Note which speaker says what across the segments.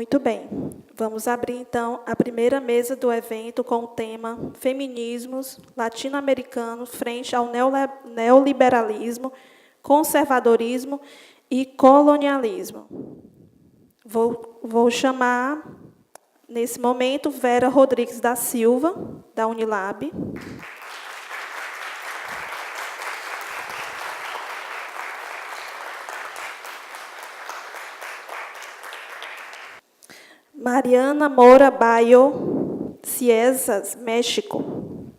Speaker 1: Muito bem. Vamos abrir, então, a primeira mesa do evento com o tema Feminismos Latino-Americanos frente ao neoliberalismo, conservadorismo e colonialismo. Vou chamar, nesse momento, Vera Rodrigues da Silva, da Unilab. Mariana Moura Bayo, Ciesas, México.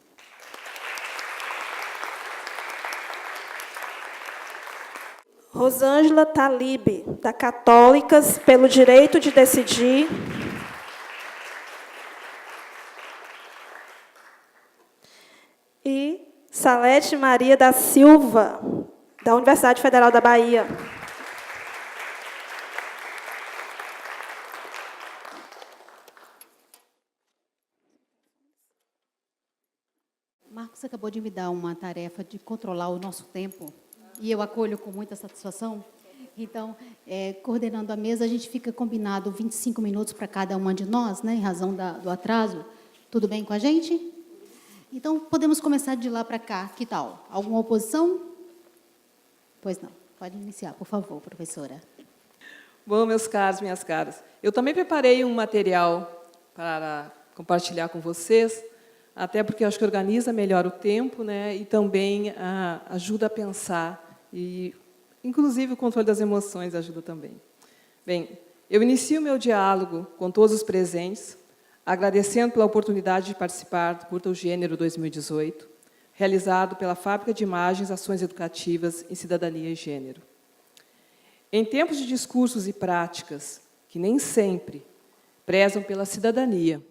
Speaker 1: Rosângela Talib, da Católicas pelo Direito de Decidir. E Salete Maria da Silva, da Universidade Federal da Bahia.
Speaker 2: Marcos acabou de me dar uma tarefa de controlar o nosso tempo, e eu acolho com muita satisfação. Então, coordenando a mesa, a gente fica combinado 25 minutos para cada uma de nós, né, em razão do atraso. Tudo bem com a gente? Então, podemos começar de lá para cá. Que tal? Alguma oposição? Pois não. Pode iniciar, por favor, professora.
Speaker 3: Bom, meus caros, minhas caras, eu também preparei um material para compartilhar com vocês, até porque eu acho que organiza melhor o tempo, né, e também ajuda a pensar, e, inclusive, o controle das emoções ajuda também. Bem, eu inicio meu diálogo com todos os presentes, agradecendo pela oportunidade de participar do Curta o Gênero 2018, realizado pela Fábrica de Imagens Ações Educativas em Cidadania e Gênero. Em tempos de discursos e práticas que nem sempre prezam pela cidadania,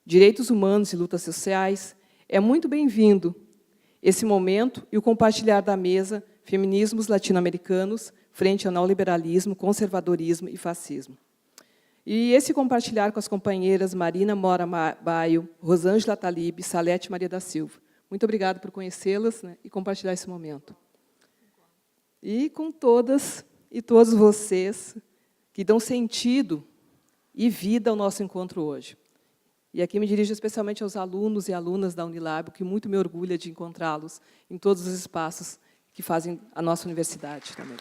Speaker 3: direitos humanos e lutas sociais, é muito bem-vindo esse momento e o compartilhar da mesa Feminismos Latino-Americanos frente ao neoliberalismo, conservadorismo e fascismo. E esse compartilhar com as companheiras Marina Moura Bayo, Rosângela Talib e Salete Maria da Silva. Muito obrigada por conhecê-las, né, e compartilhar esse momento. E com todas e todos vocês que dão sentido e vida ao nosso encontro hoje. E aqui me dirijo especialmente aos alunos e alunas da Unilab, que muito me orgulha de encontrá-los em todos os espaços que fazem a nossa universidade também.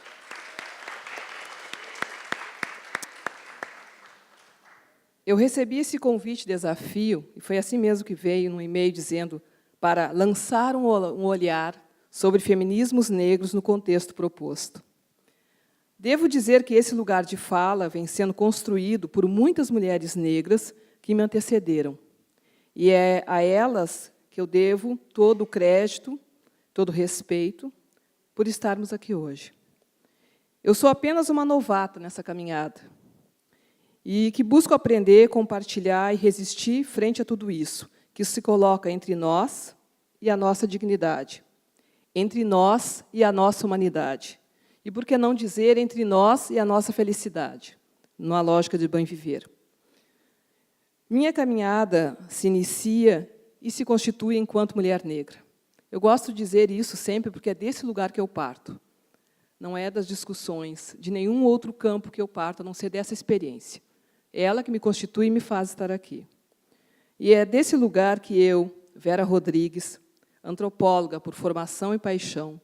Speaker 3: Eu recebi esse convite, desafio, e foi assim mesmo que veio no e-mail dizendo para lançar um olhar sobre feminismos negros no contexto proposto. Devo dizer que esse lugar de fala vem sendo construído por muitas mulheres negras que me antecederam. E é a elas que eu devo todo o crédito, todo o respeito, por estarmos aqui hoje. Eu sou apenas uma novata nessa caminhada, e que busco aprender, compartilhar e resistir frente a tudo isso, que se coloca entre nós e a nossa dignidade, entre nós e a nossa humanidade, e, por que não dizer, entre nós e a nossa felicidade, numa lógica de bem viver. Minha caminhada se inicia e se constitui enquanto mulher negra. Eu gosto de dizer isso sempre porque é desse lugar que eu parto. Não é das discussões, de nenhum outro campo que eu parto, a não ser dessa experiência. É ela que me constitui e me faz estar aqui. E é desse lugar que eu, Vera Rodrigues, antropóloga por formação e paixão,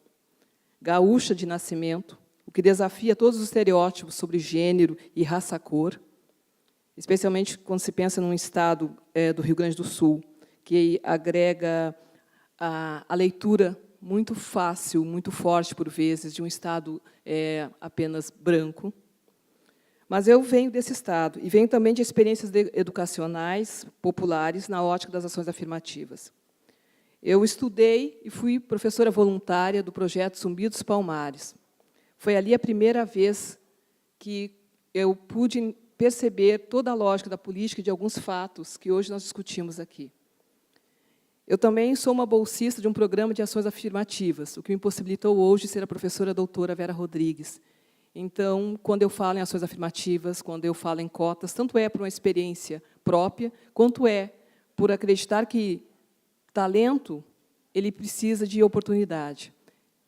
Speaker 3: gaúcha de nascimento, o que desafia todos os estereótipos sobre gênero e raça-cor, especialmente quando se pensa num estado do Rio Grande do Sul, que agrega a leitura muito fácil, muito forte, por vezes, de um estado apenas branco. Mas eu venho desse estado, e venho também de experiências educacionais populares na ótica das ações afirmativas. Eu estudei e fui professora voluntária do projeto Zumbi dos Palmares. Foi ali a primeira vez que eu pude perceber toda a lógica da política e de alguns fatos que hoje nós discutimos aqui. Eu também sou uma bolsista de um programa de ações afirmativas, o que me possibilitou hoje ser a professora doutora Vera Rodrigues. Então, quando eu falo em ações afirmativas, quando eu falo em cotas, tanto é por uma experiência própria, quanto é por acreditar que talento ele precisa de oportunidade.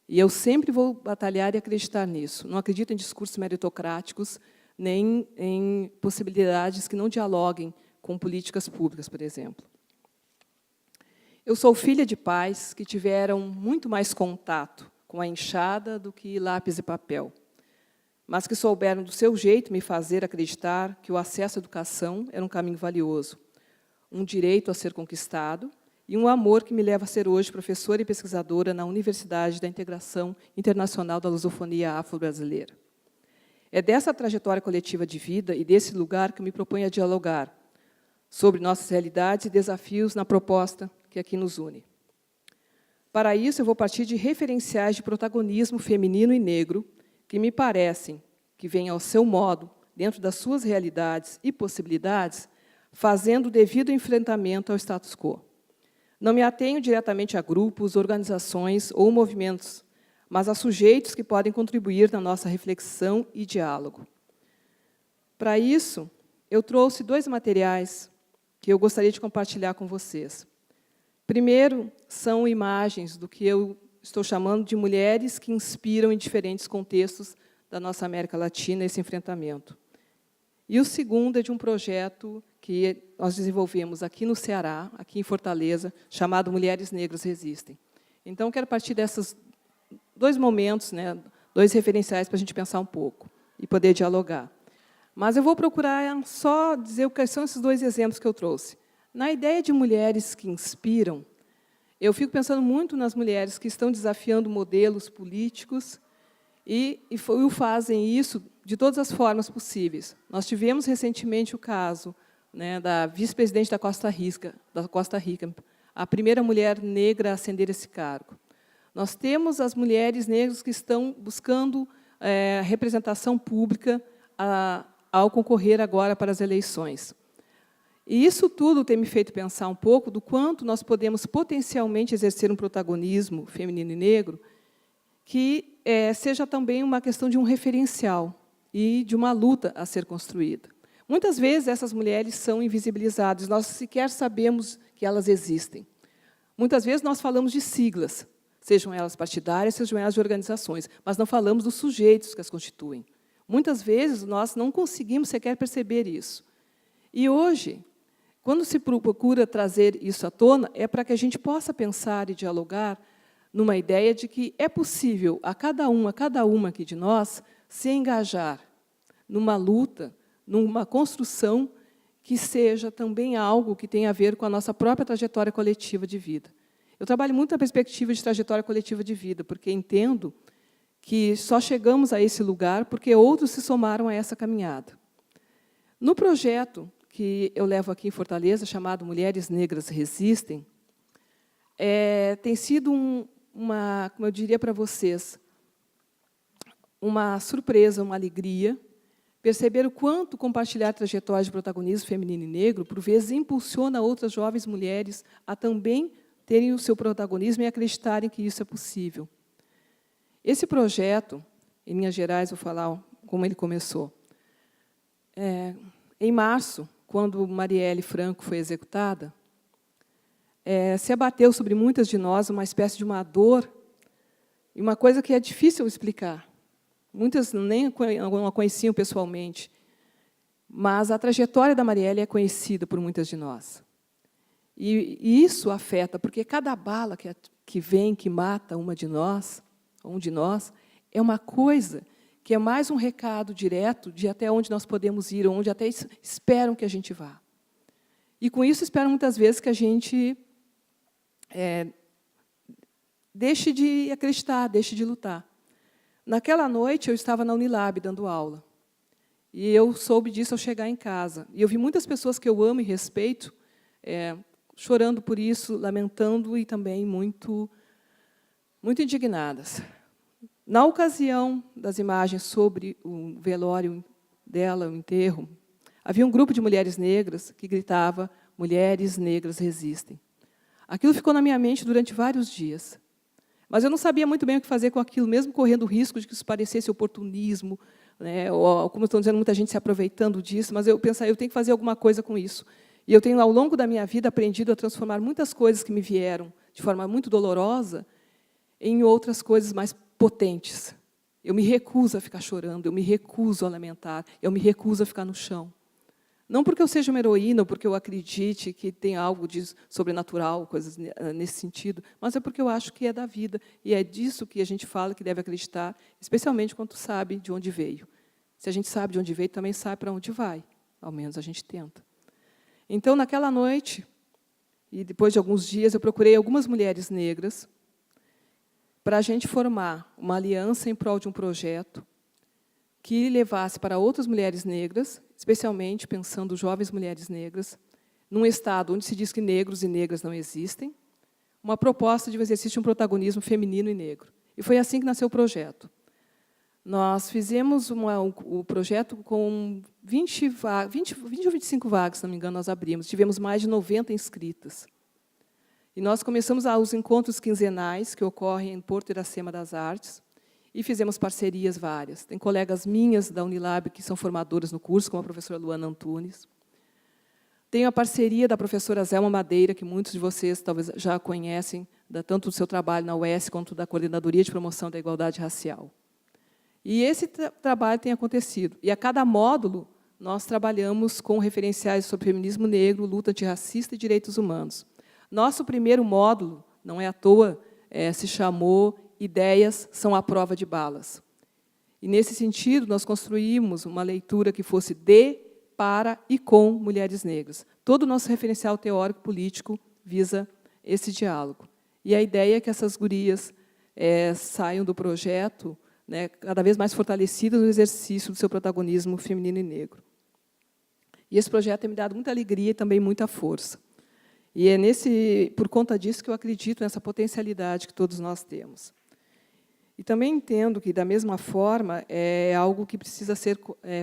Speaker 3: E eu sempre vou batalhar e acreditar nisso. Não acredito em discursos meritocráticos, nem em possibilidades que não dialoguem com políticas públicas, por exemplo. Eu sou filha de pais que tiveram muito mais contato com a enxada do que lápis e papel, mas que souberam, do seu jeito, me fazer acreditar que o acesso à educação era um caminho valioso, um direito a ser conquistado e um amor que me leva a ser hoje professora e pesquisadora na Universidade da Integração Internacional da Lusofonia Afro-Brasileira. É dessa trajetória coletiva de vida e desse lugar que eu me proponho a dialogar sobre nossas realidades e desafios na proposta que aqui nos une. Para isso, eu vou partir de referenciais de protagonismo feminino e negro que me parecem que vêm ao seu modo, dentro das suas realidades e possibilidades, fazendo o devido enfrentamento ao status quo. Não me atenho diretamente a grupos, organizações ou movimentos, mas a sujeitos que podem contribuir na nossa reflexão e diálogo. Para isso, eu trouxe 2 materiais que eu gostaria de compartilhar com vocês. Primeiro, são imagens do que eu estou chamando de mulheres que inspiram em diferentes contextos da nossa América Latina esse enfrentamento. E o segundo é de um projeto que nós desenvolvemos aqui no Ceará, aqui em Fortaleza, chamado Mulheres Negras Resistem. Então, quero partir desses 2 momentos, 2 referenciais para a gente pensar um pouco e poder dialogar. Mas eu vou procurar só dizer o que são esses 2 exemplos que eu trouxe. Na ideia de mulheres que inspiram, eu fico pensando muito nas mulheres que estão desafiando modelos políticos e o fazem isso de todas as formas possíveis. Nós tivemos recentemente o caso da vice-presidente da Costa Rica, a primeira mulher negra a ascender esse cargo. Nós temos as mulheres negras que estão buscando representação pública ao concorrer agora para as eleições. E isso tudo tem me feito pensar um pouco do quanto nós podemos potencialmente exercer um protagonismo feminino e negro que seja também uma questão de um referencial e de uma luta a ser construída. Muitas vezes essas mulheres são invisibilizadas, nós sequer sabemos que elas existem. Muitas vezes nós falamos de siglas, sejam elas partidárias, sejam elas de organizações, mas não falamos dos sujeitos que as constituem. Muitas vezes nós não conseguimos sequer perceber isso. E hoje, quando se procura trazer isso à tona, é para que a gente possa pensar e dialogar numa ideia de que é possível a cada uma aqui de nós se engajar numa luta, numa construção que seja também algo que tenha a ver com a nossa própria trajetória coletiva de vida. Eu trabalho muito na perspectiva de trajetória coletiva de vida, porque entendo que só chegamos a esse lugar porque outros se somaram a essa caminhada. No projeto que eu levo aqui em Fortaleza, chamado Mulheres Negras Resistem, tem sido como eu diria para vocês, uma surpresa, uma alegria, perceber o quanto compartilhar trajetórias de protagonismo feminino e negro, por vezes, impulsiona outras jovens mulheres a também terem o seu protagonismo e acreditarem que isso é possível. Esse projeto, em linhas gerais, vou falar como ele começou. Em março, quando Marielle Franco foi executada, se abateu sobre muitas de nós uma espécie de uma dor, e uma coisa que é difícil explicar. Muitas nem a conheciam pessoalmente, mas a trajetória da Marielle é conhecida por muitas de nós. E isso afeta, porque cada bala que vem, que mata uma de nós, um de nós, é uma coisa que é mais um recado direto de até onde nós podemos ir, onde até esperam que a gente vá. E, com isso, esperam muitas vezes que a gente deixe de acreditar, deixe de lutar. Naquela noite, eu estava na Unilab, dando aula. E eu soube disso ao chegar em casa. E eu vi muitas pessoas que eu amo e respeito chorando por isso, lamentando e também muito indignadas. Na ocasião das imagens sobre o velório dela, o enterro, havia um grupo de mulheres negras que gritava: "Mulheres negras resistem". Aquilo ficou na minha mente durante vários dias. Mas eu não sabia muito bem o que fazer com aquilo, mesmo correndo o risco de que isso parecesse oportunismo, ou, como estão dizendo, muita gente se aproveitando disso, mas eu pensei, eu tenho que fazer alguma coisa com isso. E eu tenho, ao longo da minha vida, aprendido a transformar muitas coisas que me vieram de forma muito dolorosa em outras coisas mais potentes. Eu me recuso a ficar chorando, eu me recuso a lamentar, eu me recuso a ficar no chão. Não porque eu seja uma heroína, ou porque eu acredite que tem algo de sobrenatural, coisas nesse sentido, mas é porque eu acho que é da vida, e é disso que a gente fala que deve acreditar, especialmente quando sabe de onde veio. Se a gente sabe de onde veio, também sabe para onde vai, ao menos a gente tenta. Então, naquela noite, e depois de alguns dias, eu procurei algumas mulheres negras para a gente formar uma aliança em prol de um projeto que levasse para outras mulheres negras, especialmente pensando jovens mulheres negras, num estado onde se diz que negros e negras não existem, uma proposta de um exercício de um protagonismo feminino e negro. E foi assim que nasceu o projeto. Nós fizemos o projeto com 20 ou 25 vagas, se não me engano, nós abrimos. Tivemos mais de 90 inscritas. E nós começamos os encontros quinzenais, que ocorrem em Porto Iracema das Artes, e fizemos parcerias várias. Tem colegas minhas da Unilab que são formadoras no curso, como a professora Luana Antunes. Tenho a parceria da professora Zelma Madeira, que muitos de vocês talvez já conhecem, tanto do seu trabalho na UES, quanto da Coordenadoria de Promoção da Igualdade Racial. E esse trabalho tem acontecido. E a cada módulo, nós trabalhamos com referenciais sobre feminismo negro, luta antirracista e direitos humanos. Nosso primeiro módulo, não é à toa, se chamou Ideias são a prova de balas. E, nesse sentido, nós construímos uma leitura que fosse de, para e com mulheres negras. Todo o nosso referencial teórico-político visa esse diálogo. E a ideia é que essas gurias saiam do projeto, né, cada vez mais fortalecidas no exercício do seu protagonismo feminino e negro. E esse projeto tem me dado muita alegria e também muita força. E é por conta disso que eu acredito nessa potencialidade que todos nós temos. E também entendo que, da mesma forma, é algo que precisa ser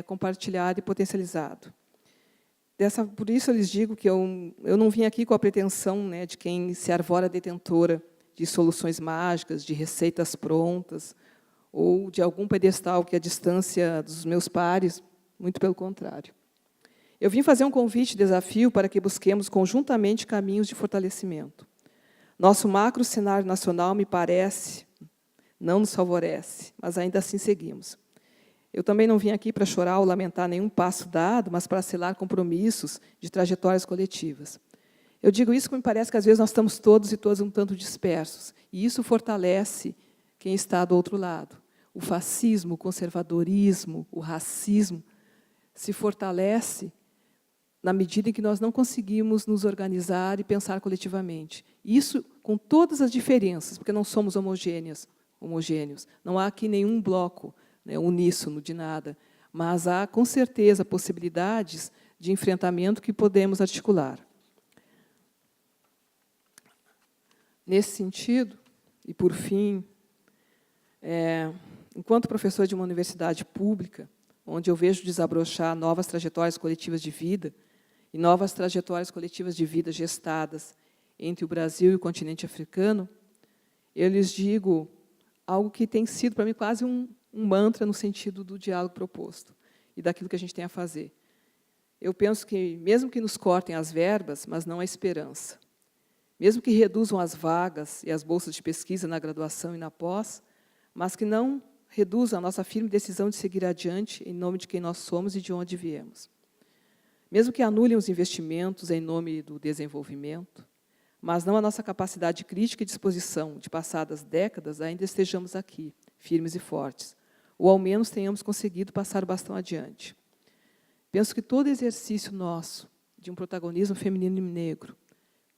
Speaker 3: compartilhado e potencializado. Por isso, eu lhes digo que eu não vim aqui com a pretensão, né, de quem se arvora detentora de soluções mágicas, de receitas prontas, ou de algum pedestal que, à distância dos meus pares, muito pelo contrário. Eu vim fazer um convite e desafio para que busquemos conjuntamente caminhos de fortalecimento. Nosso macro cenário nacional, me parece, não nos favorece, mas ainda assim seguimos. Eu também não vim aqui para chorar ou lamentar nenhum passo dado, mas para selar compromissos de trajetórias coletivas. Eu digo isso porque me parece que, às vezes, nós estamos todos e todas um tanto dispersos, e isso fortalece quem está do outro lado. O fascismo, o conservadorismo, o racismo se fortalece na medida em que nós não conseguimos nos organizar e pensar coletivamente. Isso com todas as diferenças, porque não somos homogêneos. Não há aqui nenhum bloco, né, uníssono de nada, mas há, com certeza, possibilidades de enfrentamento que podemos articular. Nesse sentido, e por fim, enquanto professor de uma universidade pública, onde eu vejo desabrochar novas trajetórias coletivas de vida, e novas trajetórias coletivas de vida gestadas entre o Brasil e o continente africano, eu lhes digo algo que tem sido, para mim, quase um mantra no sentido do diálogo proposto e daquilo que a gente tem a fazer. Eu penso que, mesmo que nos cortem as verbas, mas não a esperança, mesmo que reduzam as vagas e as bolsas de pesquisa na graduação e na pós, mas que não reduzam a nossa firme decisão de seguir adiante em nome de quem nós somos e de onde viemos. Mesmo que anulem os investimentos em nome do desenvolvimento, mas não a nossa capacidade crítica e disposição de passadas décadas, ainda estejamos aqui, firmes e fortes, ou ao menos tenhamos conseguido passar o bastão adiante. Penso que todo exercício nosso de um protagonismo feminino e negro,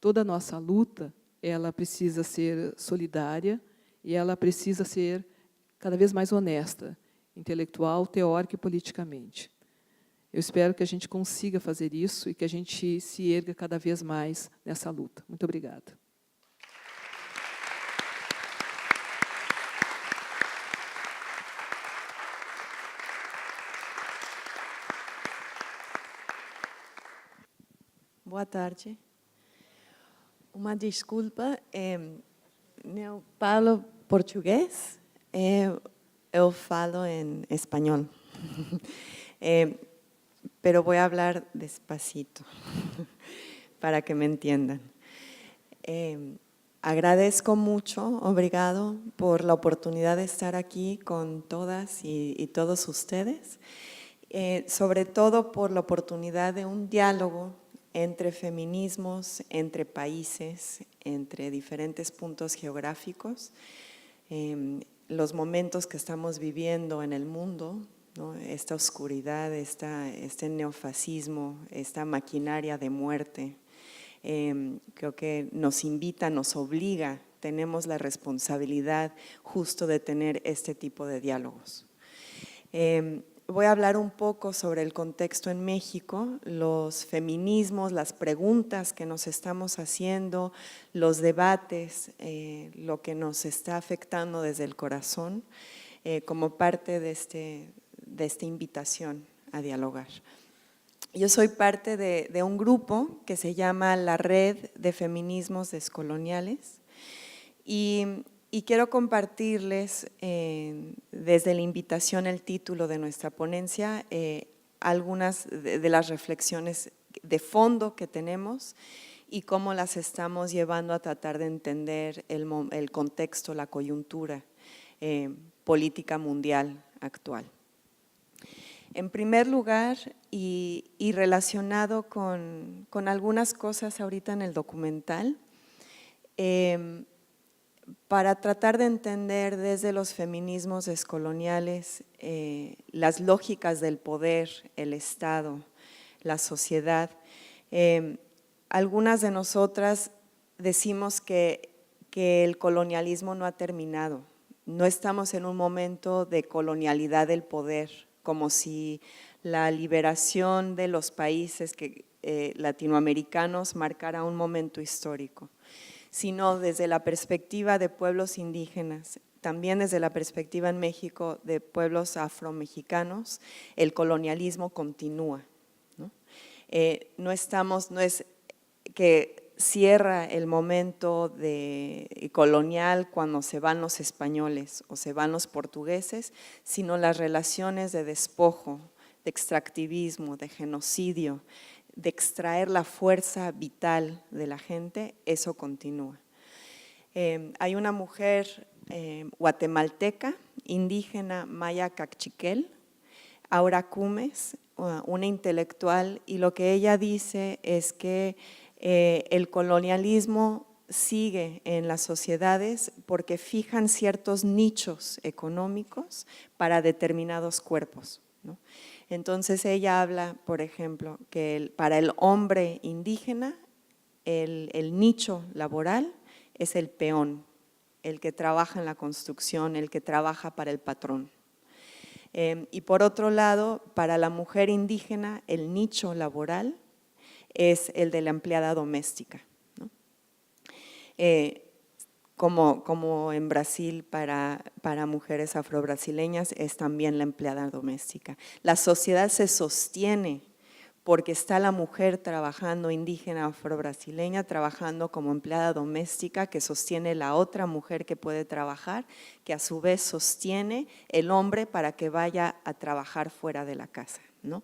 Speaker 3: toda a nossa luta, ela precisa ser solidária e ela precisa ser cada vez mais honesta, intelectual, teórica e politicamente. Eu espero que a gente consiga fazer isso e que a gente se erga cada vez mais nessa luta. Muito obrigada.
Speaker 4: Boa tarde. Uma desculpa, eu falo português, eu falo em espanhol. Pero voy a hablar despacito para que me entiendan. agradezco mucho, obrigado, por la oportunidad de estar aquí con todas y todos ustedes, sobre todo por la oportunidad de un diálogo entre feminismos, entre países, entre diferentes puntos geográficos, los momentos que estamos viviendo en el mundo, ¿no? Esta oscuridad, este neofascismo, esta maquinaria de muerte, creo que nos invita, nos obliga, tenemos la responsabilidad justo de tener este tipo de diálogos. Voy a hablar un poco sobre el contexto en México, los feminismos, las preguntas que nos estamos haciendo, los debates, lo que nos está afectando desde el corazón, como parte de esta invitación a dialogar. Yo soy parte de un grupo que se llama la Red de Feminismos Descoloniales y quiero compartirles desde la invitación, el título de nuestra ponencia, algunas de las reflexiones de fondo que tenemos y cómo las estamos llevando a tratar de entender el contexto, la coyuntura política mundial actual. En primer lugar, y relacionado con algunas cosas ahorita en el documental, para tratar de entender desde los feminismos descoloniales las lógicas del poder, el Estado, la sociedad. Algunas de nosotras decimos que el colonialismo no ha terminado, no estamos en un momento de colonialidad del poder, como si la liberación de los países latinoamericanos marcara un momento histórico, sino desde la perspectiva de pueblos indígenas, también desde la perspectiva en México de pueblos afromexicanos, el colonialismo continúa, ¿no? No es que cierra el momento colonial cuando se van los españoles o se van los portugueses, sino las relaciones de despojo, de extractivismo, de genocidio, de extraer la fuerza vital de la gente, eso continúa. Hay una mujer guatemalteca, indígena maya cachiquel, Aura Cumes, una intelectual, y lo que ella dice es que el colonialismo sigue en las sociedades porque fijan ciertos nichos económicos para determinados cuerpos, ¿no? Entonces ella habla, por ejemplo, que para el hombre indígena el nicho laboral es el peón, el que trabaja en la construcción, el que trabaja para el patrón. Y por otro lado, para la mujer indígena el nicho laboral es el de la empleada doméstica, ¿no? Como en Brasil para mujeres afrobrasileñas es también la empleada doméstica. La sociedad se sostiene porque está la mujer trabajando, indígena afrobrasileña, trabajando como empleada doméstica que sostiene la otra mujer que puede trabajar, que a su vez sostiene el hombre para que vaya a trabajar fuera de la casa, ¿no?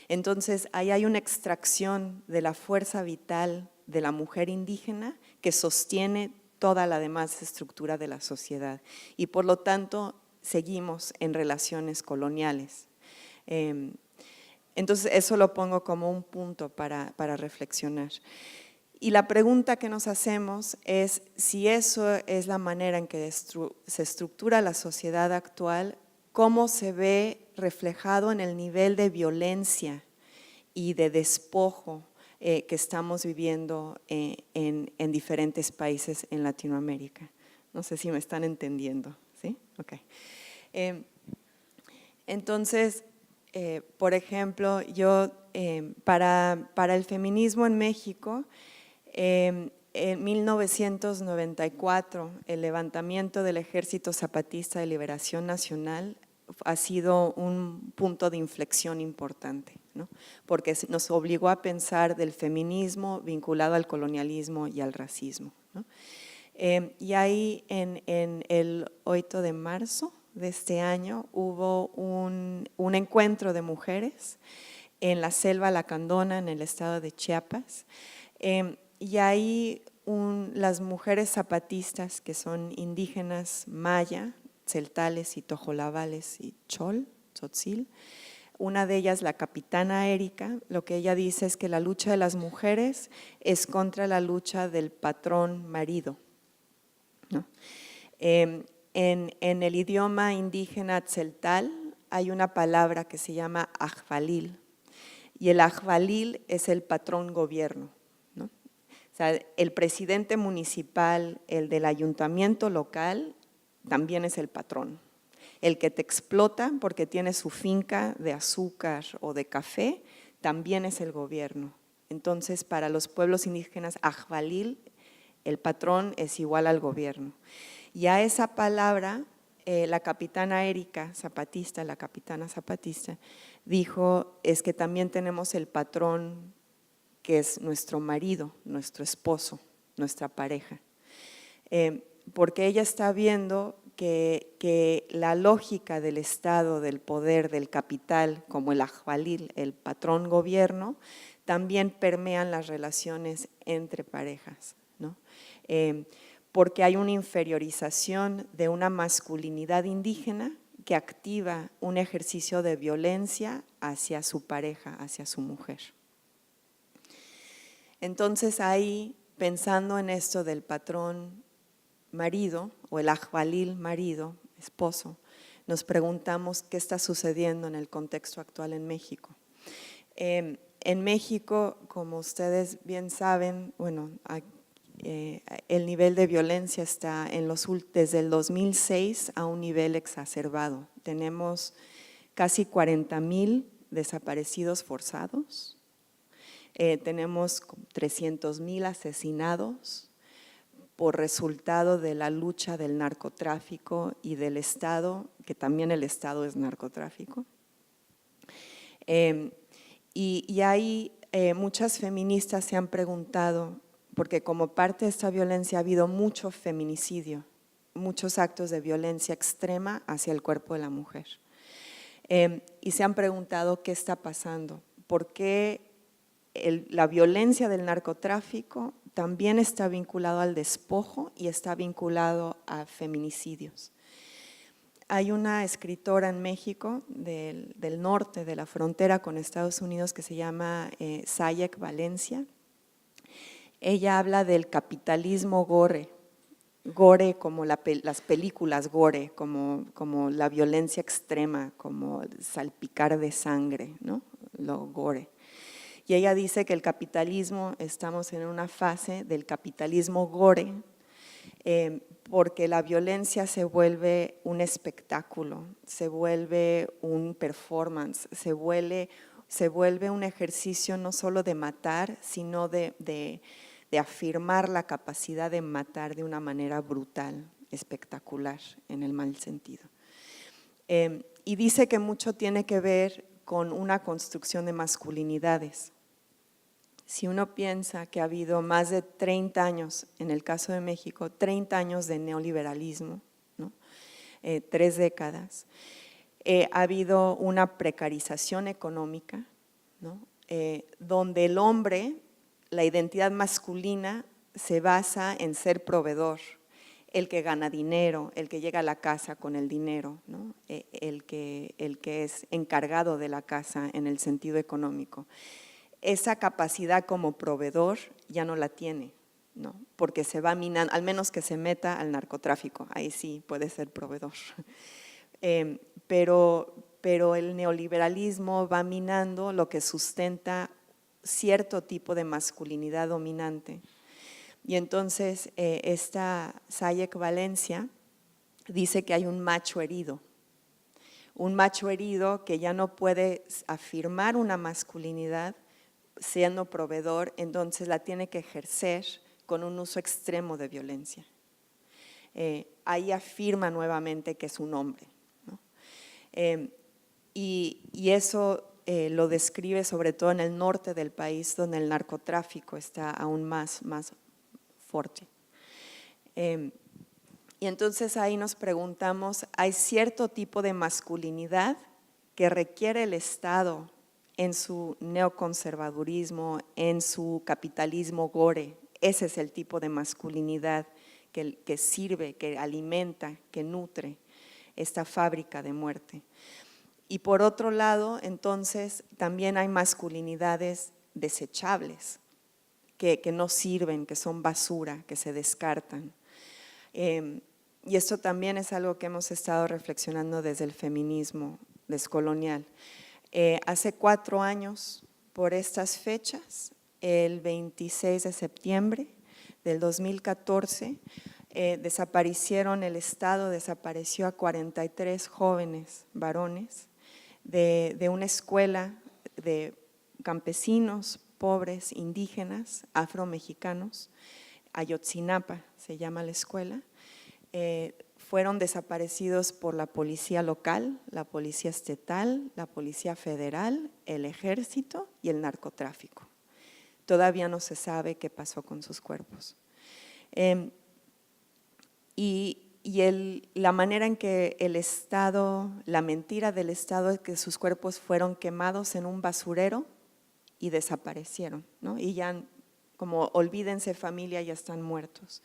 Speaker 4: Entonces ahí hay una extracción de la fuerza vital de la mujer indígena que sostiene toda la demás estructura de la sociedad y por lo tanto seguimos en relaciones coloniales. Entonces eso lo pongo como un punto para reflexionar. Y la pregunta que nos hacemos es si eso es la manera en que se estructura la sociedad actual, ¿cómo se ve reflejado en el nivel de violencia y de despojo que estamos viviendo en diferentes países en Latinoamérica? No sé si me están entendiendo, ¿sí? Ok. Entonces, por ejemplo, yo para el feminismo en México, en 1994, el levantamiento del Ejército Zapatista de Liberación Nacional ha sido un punto de inflexión importante, ¿no? Porque nos obligó a pensar del feminismo vinculado al colonialismo y al racismo, ¿no? Y ahí en el 8 de marzo de este año hubo un encuentro de mujeres en la selva Lacandona, en el estado de Chiapas, y ahí las mujeres zapatistas que son indígenas maya, celtales y tojolabales y chol, tzotzil. Una de ellas, la capitana Erika, lo que ella dice es que la lucha de las mujeres es contra la lucha del patrón marido, ¿no? En el idioma indígena tzeltal hay una palabra que se llama ajvalil, y el ajvalil es el patrón gobierno, ¿no? O sea, el presidente municipal, el del ayuntamiento local, también es el patrón. El que te explota porque tiene su finca de azúcar o de café, también es el gobierno. Entonces, para los pueblos indígenas, ajvalil, el patrón es igual al gobierno. Y a esa palabra, la capitana Erika Zapatista, la capitana zapatista, dijo, es que también tenemos el patrón que es nuestro marido, nuestro esposo, nuestra pareja. Porque ella está viendo que la lógica del Estado, del poder, del capital, como el ajvalil, el patrón gobierno, también permean las relaciones entre parejas, ¿no? Porque hay una inferiorización de una masculinidad indígena que activa un ejercicio de violencia hacia su pareja, hacia su mujer. Entonces ahí, pensando en esto del patrón marido o el ajvalil marido, esposo, nos preguntamos qué está sucediendo en el contexto actual en México. En México, como ustedes bien saben, bueno, el nivel de violencia está desde el 2006 a un nivel exacerbado. Tenemos casi 40,000 desaparecidos forzados, tenemos 300,000 asesinados por resultado de la lucha del narcotráfico y del Estado, que también el Estado es narcotráfico. Y ahí muchas feministas se han preguntado, porque como parte de esta violencia ha habido mucho feminicidio, muchos actos de violencia extrema hacia el cuerpo de la mujer. Y se han preguntado qué está pasando, por qué la violencia del narcotráfico también está vinculado al despojo y está vinculado a feminicidios. Hay una escritora en México del norte, de la frontera con Estados Unidos, que se llama Sayek Valencia. Ella habla del capitalismo gore, gore como las películas gore, como la violencia extrema, como salpicar de sangre, ¿no? Lo gore. Y ella dice que el capitalismo, estamos en una fase del capitalismo gore, porque la violencia se vuelve un espectáculo, se vuelve un performance, se vuelve un ejercicio no solo de matar, sino de afirmar la capacidad de matar de una manera brutal, espectacular, en el mal sentido. Y dice que mucho tiene que ver con una construcción de masculinidades. Si uno piensa que ha habido más de 30 años, en el caso de México, 30 años de neoliberalismo, ¿no? 3 décadas, ha habido una precarización económica, ¿no? Donde el hombre, la identidad masculina se basa en ser proveedor, el que gana dinero, el que llega a la casa con el dinero, ¿no? el que es encargado de la casa en el sentido económico. Esa capacidad como proveedor ya no la tiene, ¿no? Porque se va minando, al menos que se meta al narcotráfico, ahí sí puede ser proveedor. Pero el neoliberalismo va minando lo que sustenta cierto tipo de masculinidad dominante. Y entonces esta Sayek Valencia dice que hay un macho herido que ya no puede afirmar una masculinidad siendo proveedor, entonces la tiene que ejercer con un uso extremo de violencia. Ahí afirma nuevamente que es un hombre, ¿no? Y eso lo describe sobre todo en el norte del país, donde el narcotráfico está aún más fuerte. Y entonces ahí nos preguntamos, ¿hay cierto tipo de masculinidad que requiere el Estado en su neoconservadurismo, en su capitalismo gore, ese es el tipo de masculinidad que sirve, que alimenta, que nutre esta fábrica de muerte. Y por otro lado, entonces, también hay masculinidades desechables, que no sirven, que son basura, que se descartan. Y esto también es algo que hemos estado reflexionando desde el feminismo descolonial. Hace 4 años, por estas fechas, el 26 de septiembre del 2014, desaparecieron, el Estado desapareció a 43 jóvenes varones de una escuela de campesinos, pobres, indígenas, afromexicanos, Ayotzinapa se llama la escuela. Fueron desaparecidos por la policía local, la policía estatal, la policía federal, el ejército y el narcotráfico. Todavía no se sabe qué pasó con sus cuerpos. La manera en que el Estado, la mentira del Estado es que sus cuerpos fueron quemados en un basurero y desaparecieron, ¿no? Y ya como olvídense familia, ya están muertos.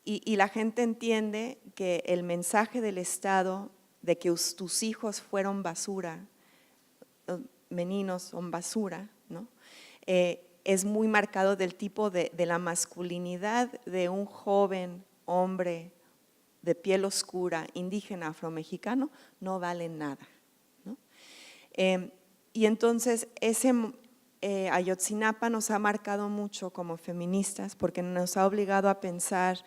Speaker 4: Y la gente entiende que el mensaje del Estado de que tus hijos fueron basura, meninos son basura, ¿no? Es muy marcado del tipo de la masculinidad de un joven hombre de piel oscura, indígena, afromexicano, no vale nada, ¿no? Y entonces Ayotzinapa nos ha marcado mucho como feministas porque nos ha obligado a pensar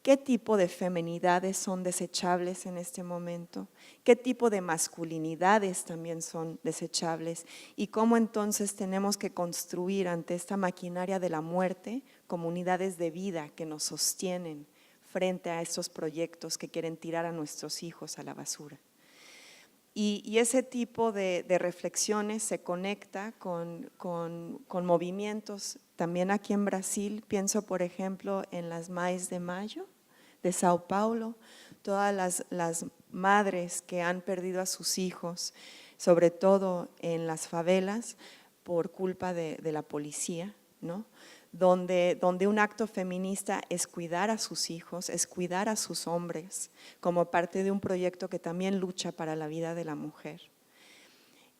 Speaker 4: qué tipo de feminidades son desechables en este momento, qué tipo de masculinidades también son desechables y cómo entonces tenemos que construir ante esta maquinaria de la muerte comunidades de vida que nos sostienen frente a estos proyectos que quieren tirar a nuestros hijos a la basura. Y ese tipo de reflexiones se conecta con movimientos también aquí en Brasil. Pienso, por ejemplo, en las Mais de Mayo de Sao Paulo, todas las madres que han perdido a sus hijos, sobre todo en las favelas, por culpa de la policía, ¿no? Donde un acto feminista es cuidar a sus hijos, es cuidar a sus hombres, como parte de un proyecto que también lucha para la vida de la mujer.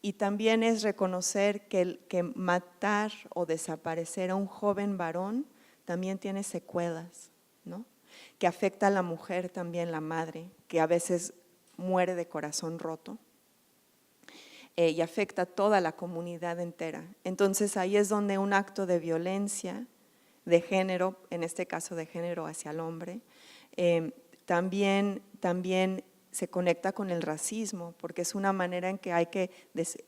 Speaker 4: Y también es reconocer que matar o desaparecer a un joven varón también tiene secuelas, ¿no? Que afecta a la mujer también, la madre, que a veces muere de corazón roto. Y afecta a toda la comunidad entera. Entonces ahí es donde un acto de violencia de género, en este caso de género hacia el hombre, también se conecta con el racismo, porque es una manera en que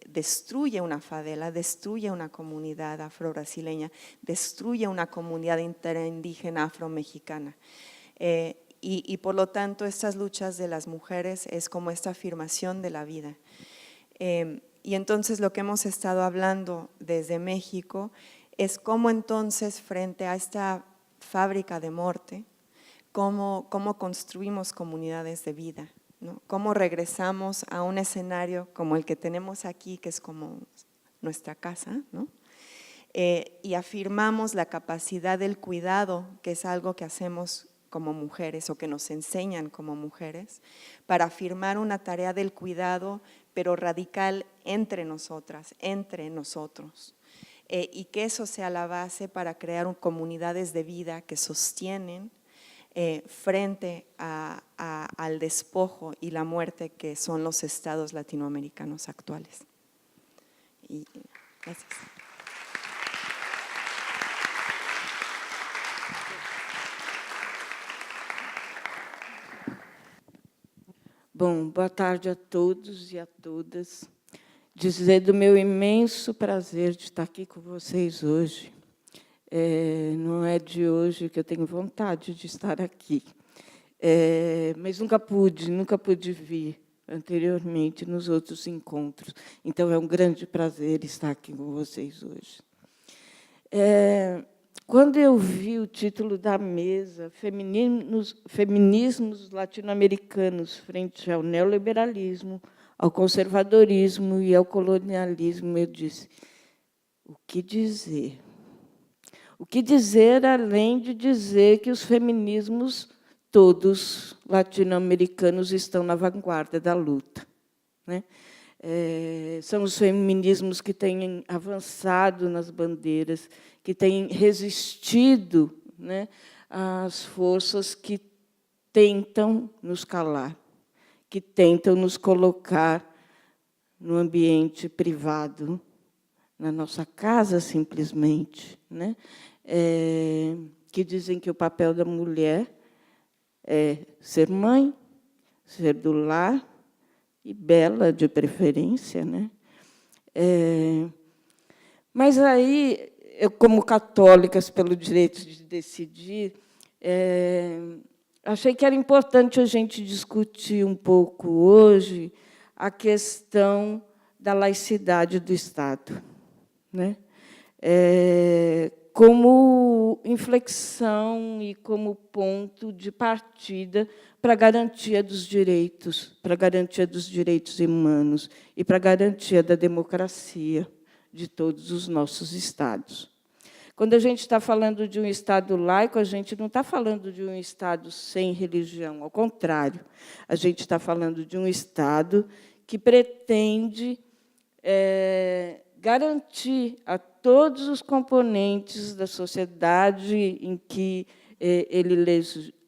Speaker 4: destruye una favela, destruye una comunidad afro-brasileña, destruye una comunidad interindígena afro-mexicana. Y por lo tanto estas luchas de las mujeres es como esta afirmación de la vida. Y entonces lo que hemos estado hablando desde México es cómo entonces frente a esta fábrica de muerte, cómo construimos comunidades de vida, ¿no? Cómo regresamos a un escenario como el que tenemos aquí, que es como nuestra casa, ¿no? Y afirmamos la capacidad del cuidado, que es algo que hacemos como mujeres o que nos enseñan como mujeres, para afirmar una tarea del cuidado, pero radical entre nosotras, entre nosotros. Y que eso sea la base para crear comunidades de vida que sostienen frente al despojo y la muerte que son los estados latinoamericanos actuales. Y gracias.
Speaker 5: Bom, boa tarde a todos e a todas. Dizer do meu imenso prazer de estar aqui com vocês hoje. Não é de hoje que eu tenho vontade de estar aqui, mas nunca pude vir anteriormente nos outros encontros. Então, é um grande prazer estar aqui com vocês hoje. Quando eu vi o título da mesa, Feminismos Latino-Americanos frente ao neoliberalismo, ao conservadorismo e ao colonialismo, eu disse, o que dizer? O que dizer, além de dizer que os feminismos todos latino-americanos estão na vanguarda da luta, né? São os feminismos que têm avançado nas bandeiras, que têm resistido, né, às forças que tentam nos calar, que tentam nos colocar no ambiente privado, na nossa casa, simplesmente, né? Que dizem que o papel da mulher é ser mãe, ser do lar, e bela, de preferência, né? Mas aí, eu, como católicas pelo direito de decidir, achei que era importante a gente discutir um pouco hoje a questão da laicidade do Estado, né? Como inflexão e como ponto de partida para a garantia dos direitos, para a garantia dos direitos humanos e para a garantia da democracia de todos os nossos estados. Quando a gente está falando de um Estado laico, a gente não está falando de um Estado sem religião, ao contrário, a gente está falando de um Estado que pretende garantir a todos os componentes da sociedade em que ele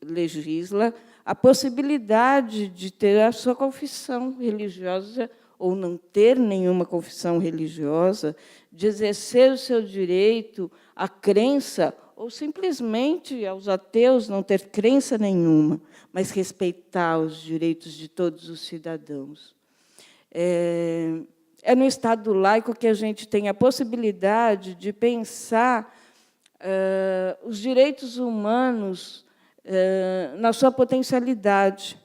Speaker 5: legisla a possibilidade de ter a sua confissão religiosa ou não ter nenhuma confissão religiosa, de exercer o seu direito à crença, ou simplesmente aos ateus não ter crença nenhuma, mas respeitar os direitos de todos os cidadãos. É no Estado laico que a gente tem a possibilidade de pensar os direitos humanos na sua potencialidade,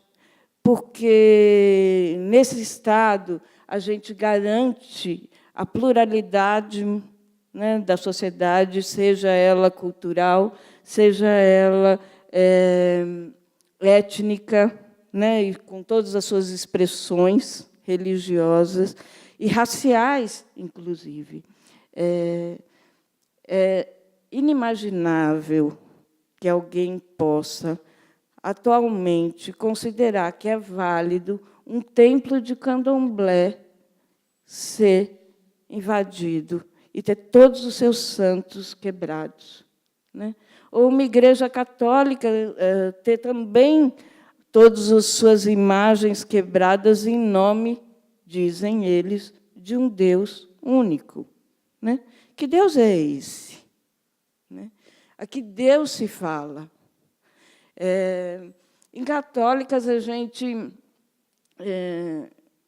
Speaker 5: porque, nesse Estado, a gente garante a pluralidade, né, da sociedade, seja ela cultural, seja ela étnica, né, e com todas as suas expressões religiosas e raciais, inclusive. É inimaginável que alguém possa, atualmente, considerar que é válido um templo de candomblé ser invadido e ter todos os seus santos quebrados, né? Ou uma igreja católica ter também todas as suas imagens quebradas em nome, dizem eles, de um Deus único, né? Que Deus é esse? Né? A que Deus se fala? Em católicas, a gente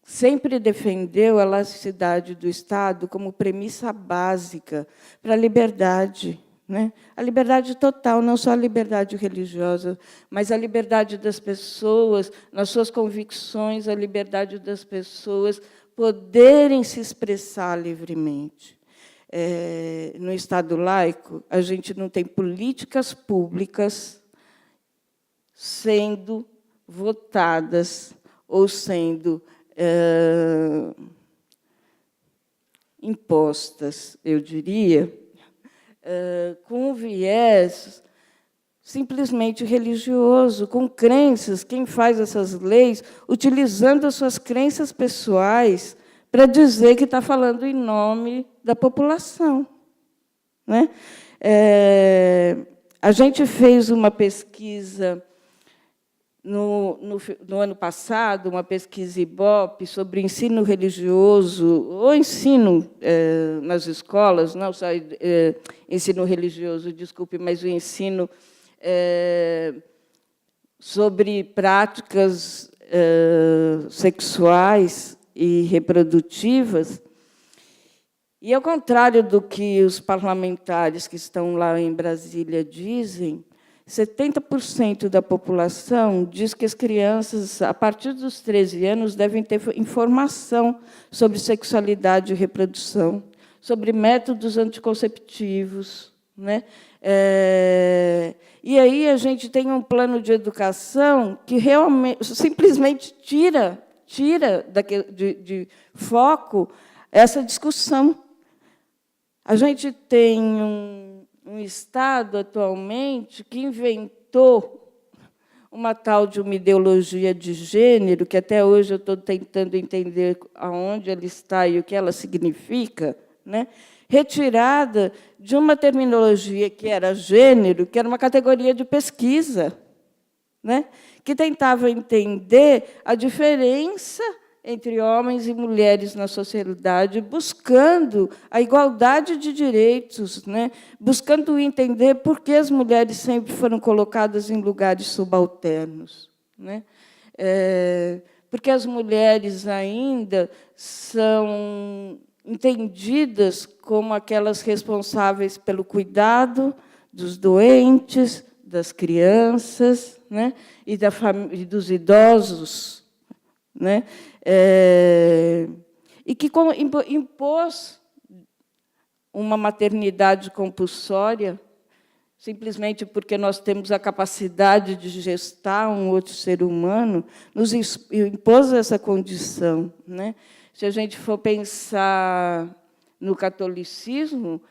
Speaker 5: sempre defendeu a laicidade do Estado como premissa básica para a liberdade, né? A liberdade total, não só a liberdade religiosa, mas a liberdade das pessoas, nas suas convicções, a liberdade das pessoas poderem se expressar livremente. No Estado laico, a gente não tem políticas públicas sendo votadas ou sendo impostas, eu diria, com um viés simplesmente religioso, com crenças. Quem faz essas leis utilizando as suas crenças pessoais para dizer que está falando em nome da população, né? A gente fez uma pesquisa no ano passado, uma pesquisa Ibope sobre ensino religioso, ou ensino nas escolas, não só ensino religioso, desculpe, mas o ensino sobre práticas sexuais e reprodutivas. E, ao contrário do que os parlamentares que estão lá em Brasília dizem, 70% da população diz que as crianças, a partir dos 13 anos, devem ter informação sobre sexualidade e reprodução, sobre métodos anticonceptivos, né? E aí a gente tem um plano de educação que realmente simplesmente tira de foco essa discussão. A gente tem um Estado atualmente que inventou uma tal de uma ideologia de gênero, que até hoje eu estou tentando entender aonde ela está e o que ela significa, né? Retirada de uma terminologia que era gênero, que era uma categoria de pesquisa, né? Que tentava entender a diferença entre homens e mulheres na sociedade, buscando a igualdade de direitos, né? Buscando entender por que as mulheres sempre foram colocadas em lugares subalternos, né? Porque as mulheres ainda são entendidas como aquelas responsáveis pelo cuidado dos doentes, das crianças, né? E dos idosos, né? E que impôs uma maternidade compulsória, simplesmente porque nós temos a capacidade de gestar um outro ser humano, nos impôs essa condição, né? Se a gente for pensar no catolicismo,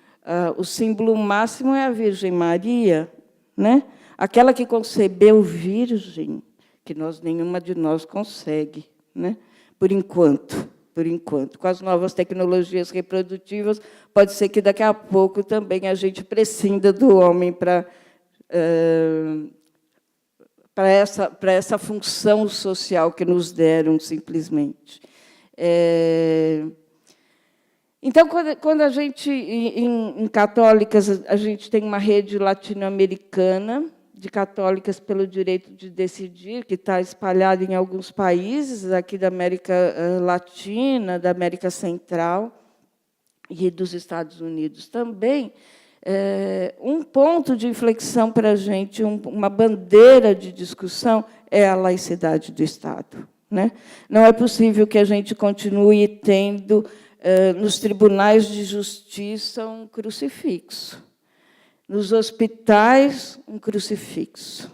Speaker 5: o símbolo máximo é a Virgem Maria, né? Aquela que concebeu virgem, que nenhuma de nós consegue, né? Por enquanto. Com as novas tecnologias reprodutivas, pode ser que daqui a pouco também a gente prescinda do homem para essa função social que nos deram, simplesmente. Então, quando a gente, em católicas, a gente tem uma rede latino-americana de católicas pelo direito de decidir, que está espalhada em alguns países aqui da América Latina, da América Central e dos Estados Unidos também. Um ponto de inflexão para a gente, uma bandeira de discussão, é a laicidade do Estado, né? Não é possível que a gente continue tendo, nos tribunais de justiça, um crucifixo. Nos hospitais, um crucifixo,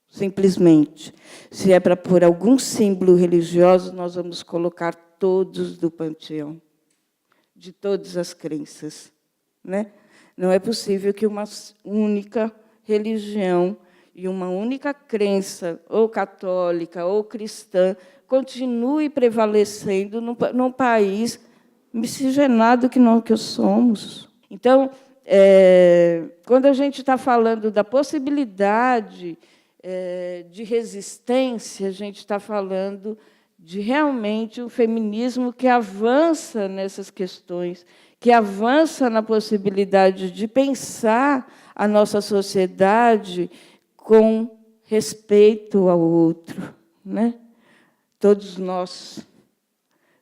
Speaker 5: simplesmente. Se é para pôr algum símbolo religioso, nós vamos colocar todos do panteão, de todas as crenças, né? Não é possível que uma única religião e uma única crença, ou católica ou cristã, continue prevalecendo num país miscigenado que somos. Então, quando a gente está falando da possibilidade de resistência, a gente está falando de realmente um feminismo que avança nessas questões, que avança na possibilidade de pensar a nossa sociedade com respeito ao outro, né? Todos nós,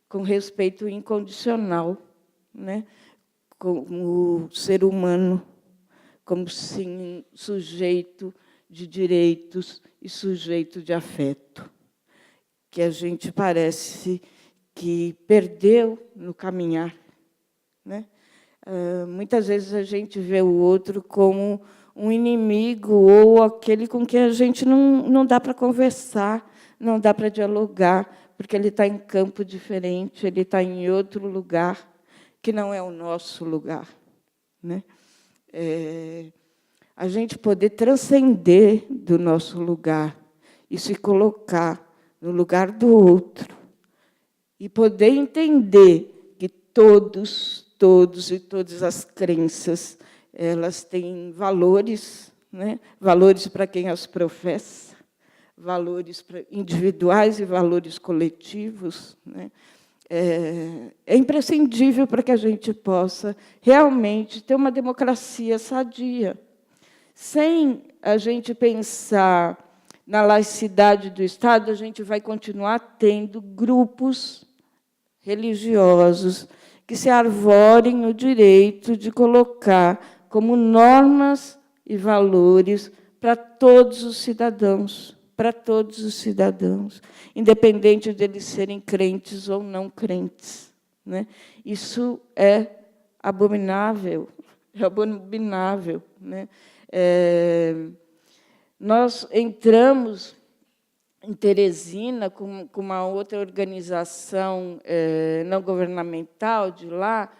Speaker 5: com respeito incondicional, né? Como ser humano, como sim, sujeito de direitos e sujeito de afeto, que a gente parece que perdeu no caminhar, né? Muitas vezes a gente vê o outro como um inimigo ou aquele com quem a gente não dá para conversar, não dá para dialogar, porque ele está em campo diferente, ele está em outro lugar, que não é o nosso lugar, né? A gente poder transcender do nosso lugar e se colocar no lugar do outro e poder entender que todos e todas as crenças, elas têm valores, né? Valores para quem as professa, valores individuais e valores coletivos, né? É imprescindível para que a gente possa realmente ter uma democracia sadia. Sem a gente pensar na laicidade do Estado, a gente vai continuar tendo grupos religiosos que se arvorem o direito de colocar como normas e valores para todos os cidadãos, independente deles serem crentes ou não crentes, né? Isso é abominável, né? Nós entramos em Teresina com uma outra organização não governamental de lá,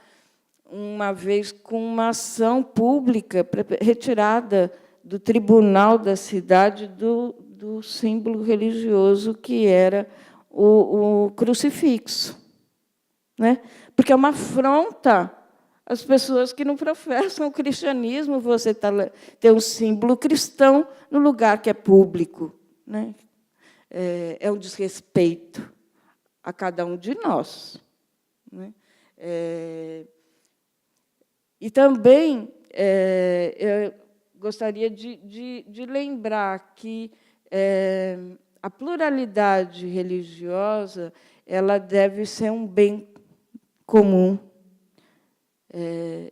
Speaker 5: uma vez com uma ação pública para retirada do tribunal da cidade do símbolo religioso que era o crucifixo, né? Porque é uma afronta às pessoas que não professam o cristianismo, você ter um símbolo cristão no lugar que é público, né? É um desrespeito a cada um de nós, né? E também eu gostaria de lembrar que a pluralidade religiosa ela deve ser um bem comum.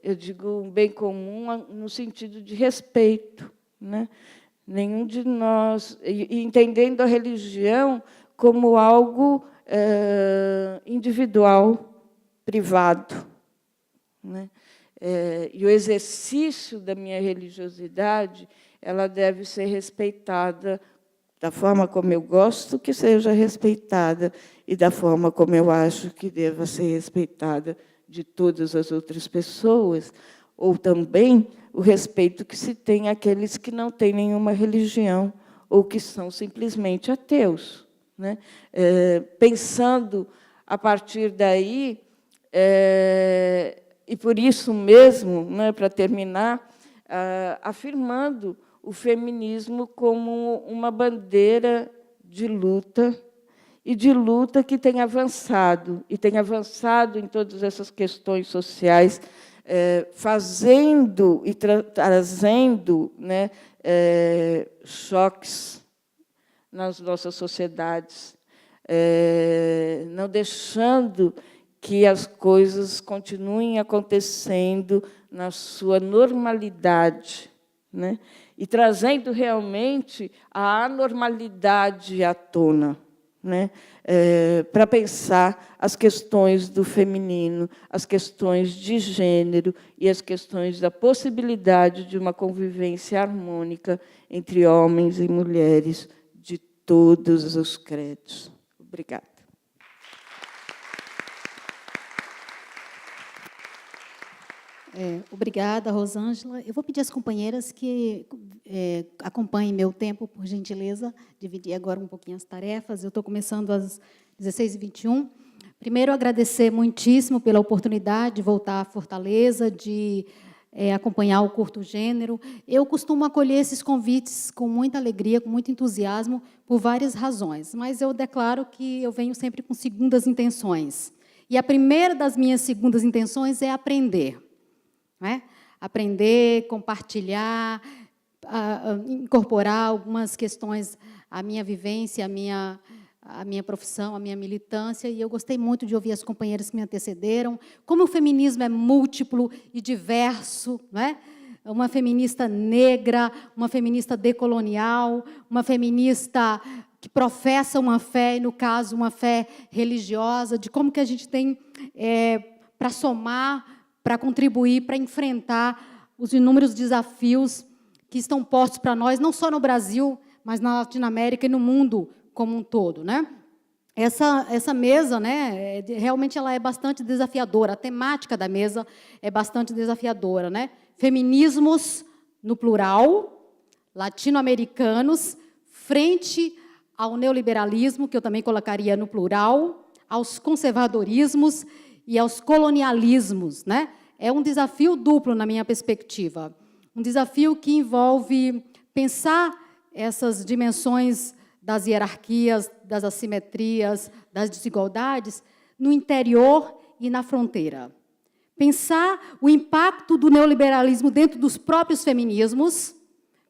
Speaker 5: Eu digo um bem comum no sentido de respeito, né? Nenhum de nós, e entendendo a religião como algo individual, privado, né? E o exercício da minha religiosidade ela deve ser respeitada da forma como eu gosto que seja respeitada e da forma como eu acho que deva ser respeitada de todas as outras pessoas, ou também o respeito que se tem àqueles que não têm nenhuma religião ou que são simplesmente ateus, né? Pensando a partir daí, e por isso mesmo, né, para terminar, afirmando o feminismo como uma bandeira de luta, e de luta que tem avançado em todas essas questões sociais, fazendo e trazendo, né, choques nas nossas sociedades, não deixando que as coisas continuem acontecendo na sua normalidade, né? E trazendo realmente a anormalidade à tona, né? Para pensar as questões do feminino, as questões de gênero e as questões da possibilidade de uma convivência harmônica entre homens e mulheres de todos os credos. Obrigada.
Speaker 2: Obrigada, Rosângela. Eu vou pedir às companheiras que acompanhem meu tempo, por gentileza, dividir agora um pouquinho as tarefas. Eu estou começando às 16h21. Primeiro, agradecer muitíssimo pela oportunidade de voltar à Fortaleza, de acompanhar o Curto Gênero. Eu costumo acolher esses convites com muita alegria, com muito entusiasmo, por várias razões, mas eu declaro que eu venho sempre com segundas intenções. E a primeira das minhas segundas intenções é aprender. Né? Aprender, compartilhar, incorporar algumas questões à minha vivência, à minha profissão, à minha militância, e eu gostei muito de ouvir as companheiras que me antecederam, como o feminismo é múltiplo e diverso, né? Uma feminista negra, uma feminista decolonial, uma feminista que professa uma fé, e, no caso, uma fé religiosa, de como que a gente tem para somar, para contribuir, para enfrentar os inúmeros desafios que estão postos para nós, não só no Brasil, mas na Latinoamérica e no mundo como um todo, né? Essa mesa, né, realmente ela é bastante desafiadora. A temática da mesa é bastante desafiadora, né? Feminismos no plural, latino-americanos, frente ao neoliberalismo, que eu também colocaria no plural, aos conservadorismos e aos colonialismos, né? É um desafio duplo, na minha perspectiva. Um desafio que envolve pensar essas dimensões das hierarquias, das assimetrias, das desigualdades, no interior e na fronteira. Pensar o impacto do neoliberalismo dentro dos próprios feminismos,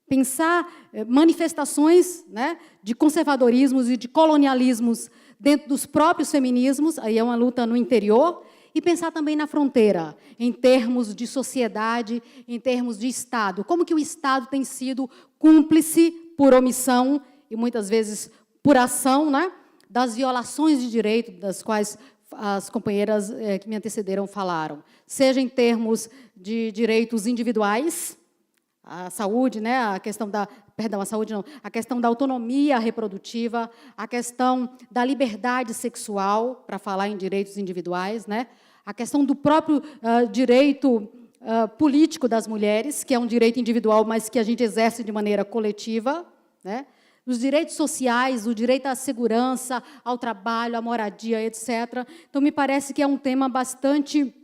Speaker 2: pensar manifestações, né, de conservadorismos e de colonialismos dentro dos próprios feminismos, aí é uma luta no interior, e pensar também na fronteira, em termos de sociedade, em termos de Estado. Como que o Estado tem sido cúmplice por omissão e, muitas vezes, por ação, né, das violações de direito das quais as companheiras que me antecederam falaram, seja em termos de direitos individuais, a saúde, né, a questão da, perdão, a saúde não, a questão da autonomia reprodutiva, a questão da liberdade sexual, para falar em direitos individuais, né, a questão do próprio direito político das mulheres, que é um direito individual, mas que a gente exerce de maneira coletiva, né? Os direitos sociais, o direito à segurança, ao trabalho, à moradia, etc. Então, me parece que é um tema bastante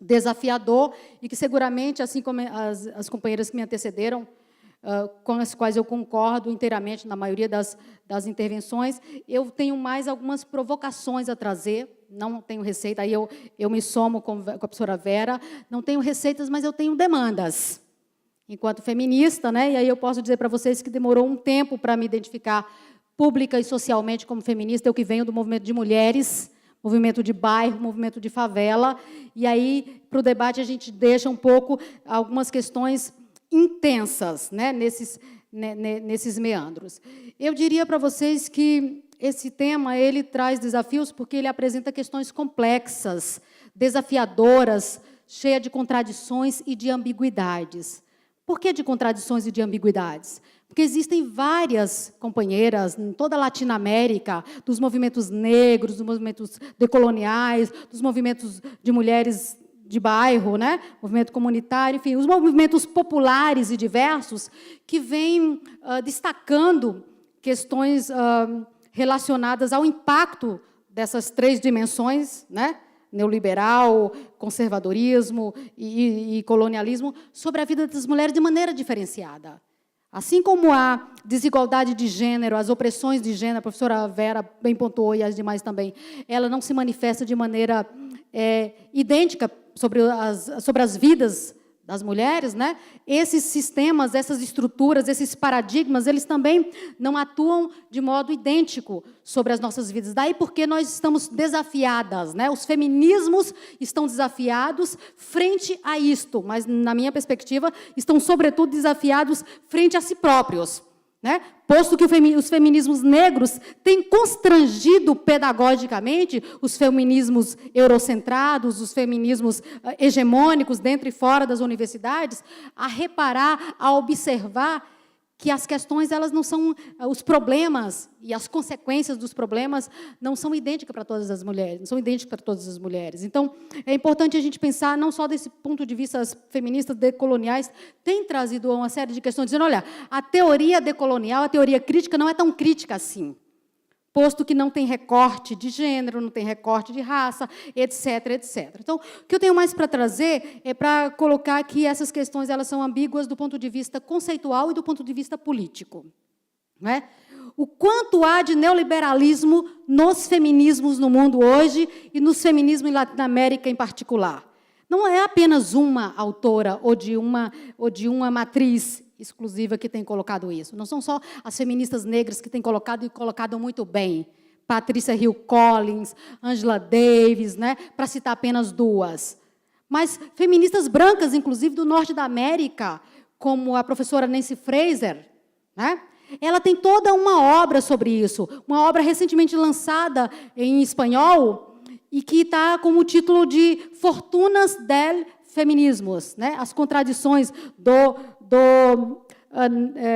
Speaker 2: desafiador e que, seguramente, assim como as companheiras que me antecederam, com as quais eu concordo inteiramente na maioria das intervenções, eu tenho mais algumas provocações a trazer, não tenho receita, aí eu me somo com a professora Vera, não tenho receitas, mas eu tenho demandas. Enquanto feminista, né, e aí eu posso dizer para vocês que demorou um tempo para me identificar pública e socialmente como feminista, eu que venho do movimento de mulheres, movimento de bairro, movimento de favela, e aí, para o debate, a gente deixa um pouco algumas questões intensas, né, nesses meandros. Eu diria para vocês que esse tema ele traz desafios porque ele apresenta questões complexas, desafiadoras, cheias de contradições e de ambiguidades. Por que de contradições e de ambiguidades? Porque existem várias companheiras em toda a Latinoamérica, dos movimentos negros, dos movimentos decoloniais, dos movimentos de mulheres de bairro, né? Movimento comunitário, enfim, os movimentos populares e diversos que vêm destacando questões relacionadas ao impacto dessas três dimensões, né? Neoliberal, conservadorismo e colonialismo, sobre a vida das mulheres de maneira diferenciada. Assim como a desigualdade de gênero, as opressões de gênero, a professora Vera bem pontuou, e as demais também, ela não se manifesta de maneira idêntica sobre as vidas das mulheres, né? Esses sistemas, essas estruturas, esses paradigmas, eles também não atuam de modo idêntico sobre as nossas vidas. Daí porque nós estamos desafiadas, né? Os feminismos estão desafiados frente a isto, mas, na minha perspectiva, estão, sobretudo, desafiados frente a si próprios, né? Posto que os feminismos negros têm constrangido pedagogicamente os feminismos eurocentrados, os feminismos hegemônicos dentro e fora das universidades, a reparar, a observar que as questões, elas não são, os problemas e as consequências dos problemas não são idênticas para todas as mulheres, não são idênticas para todas as mulheres. Então, é importante a gente pensar, não só desse ponto de vista, as feministas decoloniais têm trazido uma série de questões, dizendo, olha, a teoria decolonial, a teoria crítica não é tão crítica assim, posto que não tem recorte de gênero, não tem recorte de raça, etc., etc. Então, o que eu tenho mais para trazer é para colocar que essas questões elas são ambíguas do ponto de vista conceitual e do ponto de vista político. Não é? O quanto há de neoliberalismo nos feminismos no mundo hoje e nos feminismos em Latinoamérica em particular. Não é apenas uma autora ou de uma matriz exclusiva que tem colocado isso. Não são só as feministas negras que têm colocado e colocado muito bem. Patrícia Hill Collins, Angela Davis, né, para citar apenas duas. Mas feministas brancas, inclusive do norte da América, como a professora Nancy Fraser, né, ela tem toda uma obra sobre isso, uma obra recentemente lançada em espanhol e que está com o título de Fortunas del Feminismos, né, as contradições do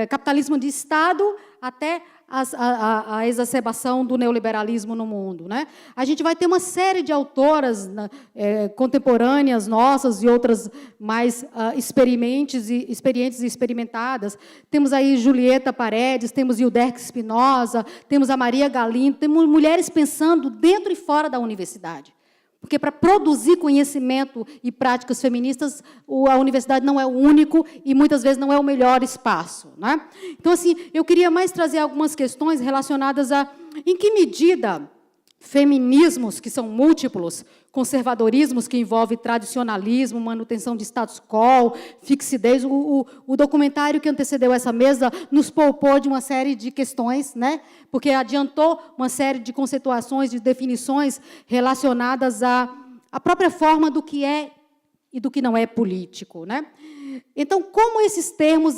Speaker 2: capitalismo de Estado até a exacerbação do neoliberalismo no mundo, né? A gente vai ter uma série de autoras contemporâneas nossas e outras mais experientes e experimentadas. Temos aí Julieta Paredes, temos Hilderque Spinoza, temos a Maria Galindo, temos mulheres pensando dentro e fora da universidade. Porque, para produzir conhecimento e práticas feministas, a universidade não é o único e, muitas vezes, não é o melhor espaço, né? Então, assim, eu queria mais trazer algumas questões relacionadas a em que medida feminismos, que são múltiplos, conservadorismos, que envolve tradicionalismo, manutenção de status quo, fixidez. O documentário que antecedeu essa mesa nos poupou de uma série de questões, né? Porque adiantou uma série de conceituações, de definições relacionadas à própria forma do que é e do que não é político, né? Então, como esses termos,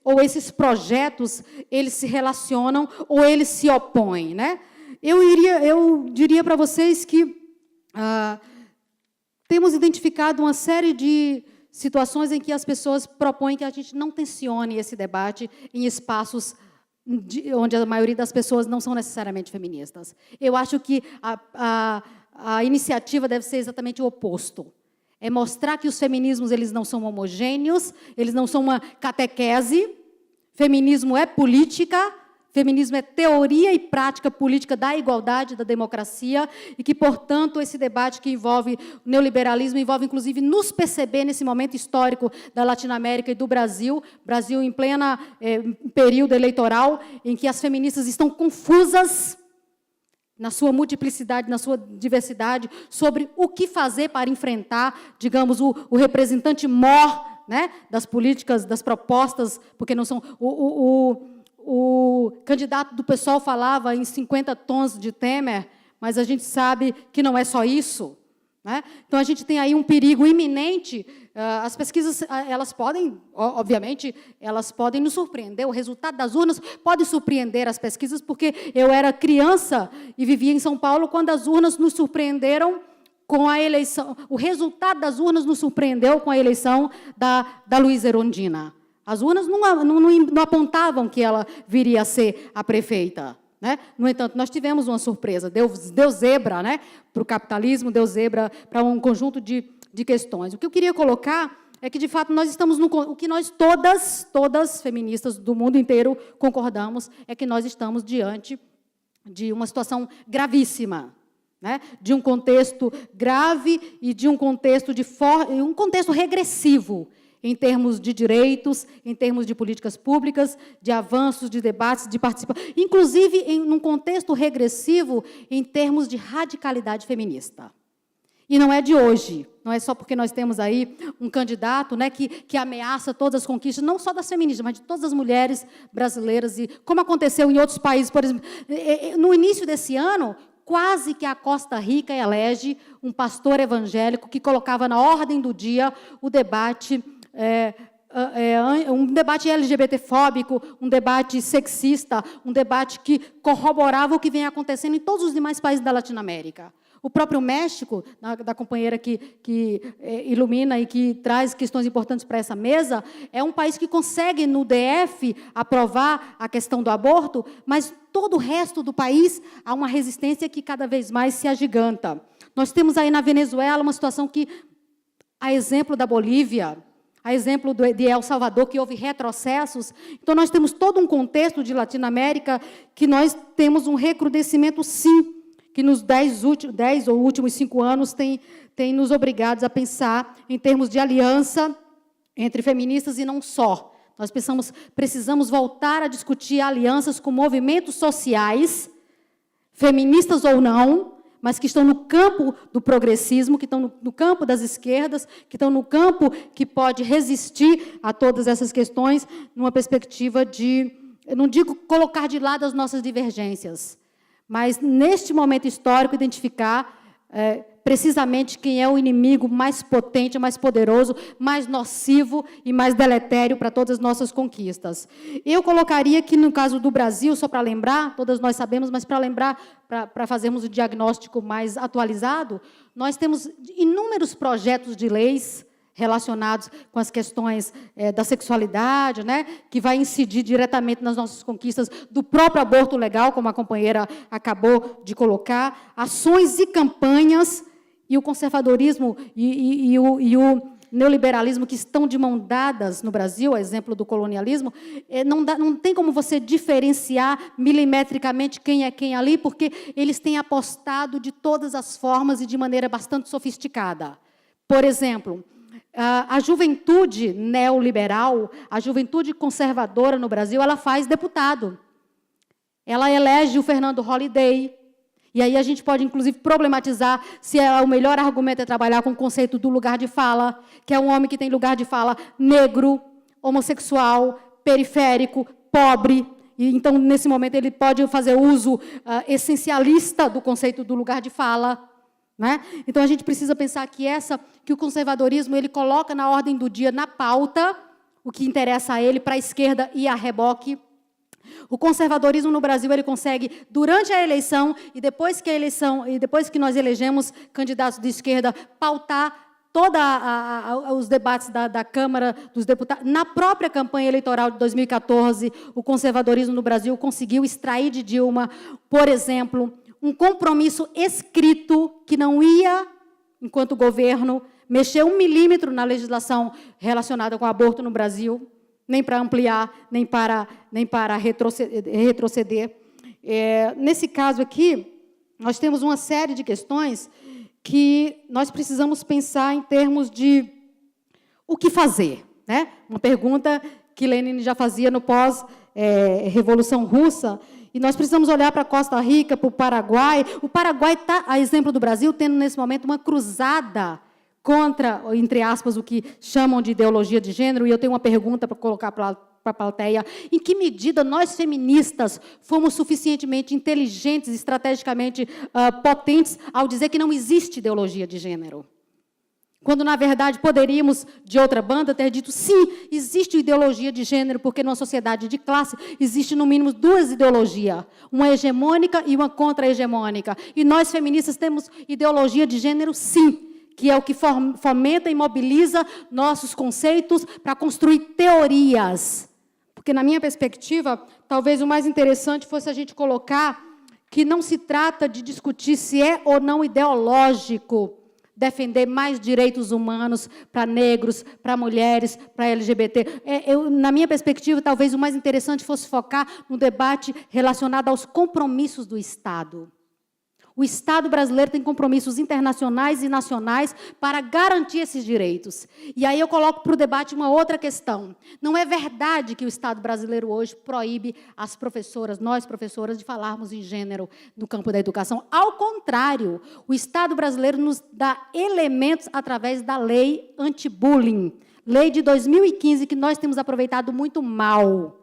Speaker 2: ou esses projetos, eles se relacionam ou eles se opõem, né? Eu diria para vocês que temos identificado uma série de situações em que as pessoas propõem que a gente não tensione esse debate em espaços onde a maioria das pessoas não são necessariamente feministas. Eu acho que a iniciativa deve ser exatamente o oposto. É mostrar que os feminismos eles não são homogêneos, eles não são uma catequese. Feminismo é política, feminismo é teoria e prática política da igualdade, da democracia, e que, portanto, esse debate que envolve o neoliberalismo envolve, inclusive, nos perceber nesse momento histórico da Latinoamérica e do Brasil em plena período eleitoral, em que as feministas estão confusas na sua multiplicidade, na sua diversidade, sobre o que fazer para enfrentar, digamos, o representante mor, né, das políticas, das propostas, porque não são... O candidato do PSOL falava em 50 tons de Temer, mas a gente sabe que não é só isso, né? Então, a gente tem aí um perigo iminente. As pesquisas, elas podem, obviamente, elas podem nos surpreender. O resultado das urnas pode surpreender as pesquisas, porque eu era criança e vivia em São Paulo quando as urnas nos surpreenderam com a eleição. O resultado das urnas nos surpreendeu com a eleição da Luíza Erundina. As urnas não apontavam que ela viria a ser a prefeita, né? No entanto, nós tivemos uma surpresa. Deu zebra, né, para o capitalismo, deu zebra para um conjunto de questões. O que eu queria colocar é que, de fato, nós estamos o que nós todas feministas do mundo inteiro concordamos é que nós estamos diante de uma situação gravíssima, né? De um contexto grave e de um contexto um contexto regressivo, em termos de direitos, em termos de políticas públicas, de avanços, de debates, de participação, inclusive em um contexto regressivo em termos de radicalidade feminista. E não é de hoje, não é só porque nós temos aí um candidato, né, que ameaça todas as conquistas, não só das feministas, mas de todas as mulheres brasileiras, e como aconteceu em outros países, por exemplo, no início desse ano, quase que a Costa Rica elege um pastor evangélico que colocava na ordem do dia o debate, um debate LGBT-fóbico, um debate sexista, um debate que corroborava o que vem acontecendo em todos os demais países da Latinoamérica. O próprio México, da companheira que ilumina e que traz questões importantes para essa mesa, é um país que consegue, no DF, aprovar a questão do aborto, mas todo o resto do país há uma resistência que cada vez mais se agiganta. Nós temos aí na Venezuela uma situação que, a exemplo da Bolívia, a exemplo de El Salvador, que houve retrocessos. Então, nós temos todo um contexto de Latinoamérica que nós temos um recrudescimento, sim, que nos 10 ou últimos 5 anos tem nos obrigados a pensar em termos de aliança entre feministas e não só. Nós precisamos voltar a discutir alianças com movimentos sociais, feministas ou não, mas que estão no campo do progressismo, que estão no campo das esquerdas, que estão no campo que pode resistir a todas essas questões, numa perspectiva de, eu não digo colocar de lado as nossas divergências, mas, neste momento histórico, identificar precisamente quem é o inimigo mais potente, mais poderoso, mais nocivo e mais deletério para todas as nossas conquistas. Eu colocaria que, no caso do Brasil, só para lembrar, todas nós sabemos, mas para lembrar, para fazermos o diagnóstico mais atualizado, nós temos inúmeros projetos de leis relacionados com as questões da sexualidade, né, que vai incidir diretamente nas nossas conquistas do próprio aborto legal, como a companheira acabou de colocar, ações e campanhas, e o conservadorismo e o neoliberalismo que estão de mão dadas no Brasil, a exemplo do colonialismo, não tem como você diferenciar milimetricamente quem é quem ali, porque eles têm apostado de todas as formas e de maneira bastante sofisticada. Por exemplo, a juventude neoliberal, a juventude conservadora no Brasil, ela faz deputado. Ela elege o Fernando Holliday. E aí a gente pode, inclusive, problematizar se o melhor argumento é trabalhar com o conceito do lugar de fala, que é um homem que tem lugar de fala negro, homossexual, periférico, pobre. E, então, nesse momento, ele pode fazer uso essencialista do conceito do lugar de fala. Né? Então, a gente precisa pensar que o conservadorismo ele coloca na ordem do dia, na pauta, o que interessa a ele, para a esquerda e a reboque. O conservadorismo no Brasil ele consegue, durante a eleição, e depois que nós elegemos candidatos de esquerda, pautar todos os debates da Câmara dos Deputados. Na própria campanha eleitoral de 2014, o conservadorismo no Brasil conseguiu extrair de Dilma, por exemplo, um compromisso escrito que não ia, enquanto governo, mexer 1 milímetro na legislação relacionada com o aborto no Brasil, nem para ampliar, nem para retroceder. Nesse caso aqui, nós temos uma série de questões que nós precisamos pensar em termos de o que fazer, né? Uma pergunta que Lenin já fazia no pós-Revolução Russa, e nós precisamos olhar para a Costa Rica, para o Paraguai. O Paraguai está, a exemplo do Brasil, tendo, nesse momento, uma cruzada contra, entre aspas, o que chamam de ideologia de gênero, e eu tenho uma pergunta para colocar para a plateia: em que medida nós, feministas, fomos suficientemente inteligentes, estrategicamente potentes, ao dizer que não existe ideologia de gênero? Quando, na verdade, poderíamos, de outra banda, ter dito, sim, existe ideologia de gênero, porque numa sociedade de classe existe, no mínimo, 2 ideologias, uma hegemônica e uma contra-hegemônica. E nós, feministas, temos ideologia de gênero, sim, que é o que fomenta e mobiliza nossos conceitos para construir teorias. Porque, na minha perspectiva, talvez o mais interessante fosse a gente colocar que não se trata de discutir se é ou não ideológico defender mais direitos humanos para negros, para mulheres, para LGBT. Na minha perspectiva, talvez o mais interessante fosse focar no debate relacionado aos compromissos do Estado. O Estado brasileiro tem compromissos internacionais e nacionais para garantir esses direitos. E aí eu coloco para o debate uma outra questão. Não é verdade que o Estado brasileiro hoje proíbe as professoras, nós professoras, de falarmos em gênero no campo da educação. Ao contrário, o Estado brasileiro nos dá elementos através da lei anti-bullying, lei de 2015, que nós temos aproveitado muito mal.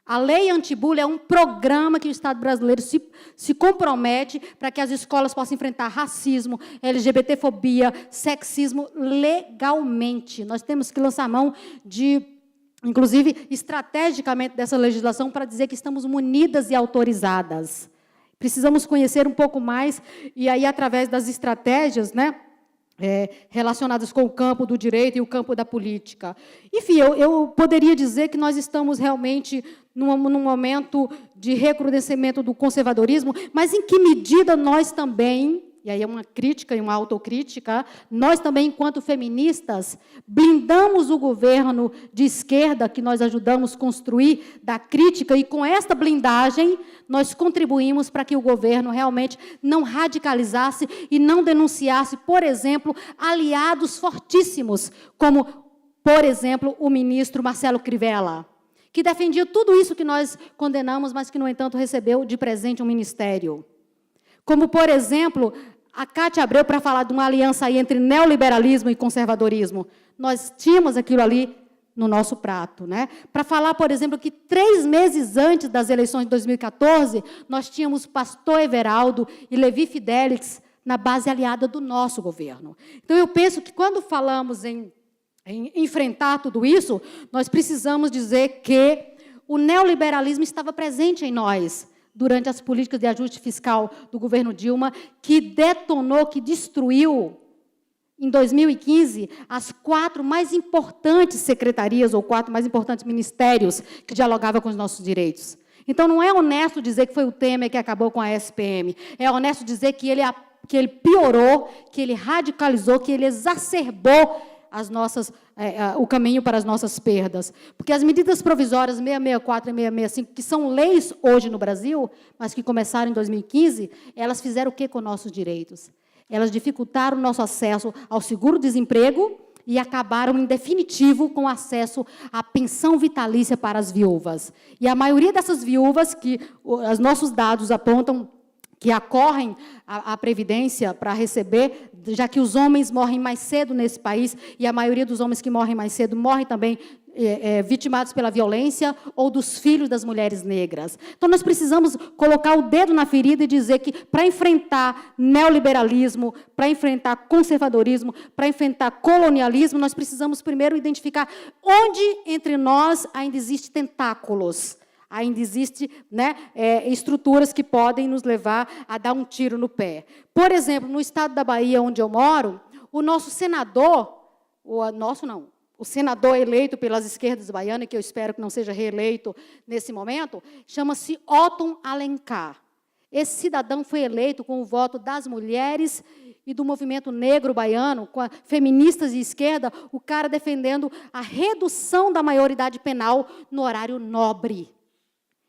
Speaker 2: A lei anti-bullying é um programa que o Estado brasileiro se compromete para que as escolas possam enfrentar racismo, LGBTfobia, sexismo legalmente. Nós temos que lançar mão de, inclusive, estrategicamente dessa legislação para dizer que estamos munidas e autorizadas. Precisamos conhecer um pouco mais, e aí, através das estratégias, né, relacionadas com o campo do direito e o campo da política. Enfim, eu poderia dizer que nós estamos realmente num momento de recrudescimento do conservadorismo, mas em que medida nós também, e aí é uma crítica e uma autocrítica, nós também, enquanto feministas, blindamos o governo de esquerda que nós ajudamos a construir da crítica, e com esta blindagem nós contribuímos para que o governo realmente não radicalizasse e não denunciasse, por exemplo, aliados fortíssimos, como, por exemplo, o ministro Marcelo Crivella, que defendia tudo isso que nós condenamos, mas que, no entanto, recebeu de presente um ministério. Como, por exemplo, a Cátia Abreu, para falar de uma aliança aí entre neoliberalismo e conservadorismo. Nós tínhamos aquilo ali no nosso prato, né? Para falar, por exemplo, que 3 meses antes das eleições de 2014, nós tínhamos pastor Everaldo e Levi Fidelix na base aliada do nosso governo. Então, eu penso que, quando falamos em enfrentar tudo isso, nós precisamos dizer que o neoliberalismo estava presente em nós durante as políticas de ajuste fiscal do governo Dilma, que detonou, que destruiu, em 2015, as 4 mais importantes secretarias ou 4 mais importantes ministérios que dialogavam com os nossos direitos. Então, não é honesto dizer que foi o Temer que acabou com a SPM. É honesto dizer que ele piorou, que ele radicalizou, que ele exacerbou o caminho para as nossas perdas. Porque as medidas provisórias 664 e 665, que são leis hoje no Brasil, mas que começaram em 2015, elas fizeram o quê com nossos direitos? Elas dificultaram o nosso acesso ao seguro-desemprego e acabaram, em definitivo, com o acesso à pensão vitalícia para as viúvas. E a maioria dessas viúvas, que os nossos dados apontam que acorrem à Previdência para receber, já que os homens morrem mais cedo nesse país, e a maioria dos homens que morrem mais cedo morrem também vitimados pela violência ou dos filhos das mulheres negras. Então, nós precisamos colocar o dedo na ferida e dizer que, para enfrentar neoliberalismo, para enfrentar conservadorismo, para enfrentar colonialismo, nós precisamos primeiro identificar onde entre nós ainda existem tentáculos, ainda existem, né, estruturas que podem nos levar a dar um tiro no pé. Por exemplo, no estado da Bahia, onde eu moro, O nosso senador, o senador eleito pelas esquerdas baianas, que eu espero que não seja reeleito nesse momento, chama-se Otton Alencar. Esse cidadão foi eleito com o voto das mulheres e do movimento negro baiano, com feministas de esquerda, o cara defendendo a redução da maioridade penal no horário nobre.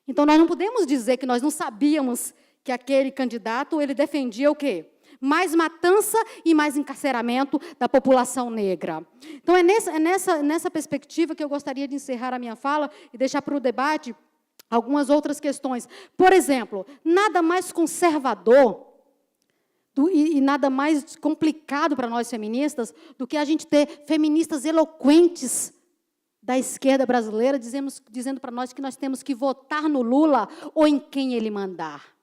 Speaker 2: Então, nós não podemos dizer que nós não sabíamos que aquele candidato ele defendia o quê? Mais matança e mais encarceramento da população negra. Então, é nessa perspectiva que eu gostaria de encerrar a minha fala e deixar para o debate algumas outras questões. Por exemplo, nada mais conservador e nada mais complicado para nós feministas do que a gente ter feministas eloquentes da esquerda brasileira dizendo para nós que nós temos que votar no Lula ou em quem ele mandar.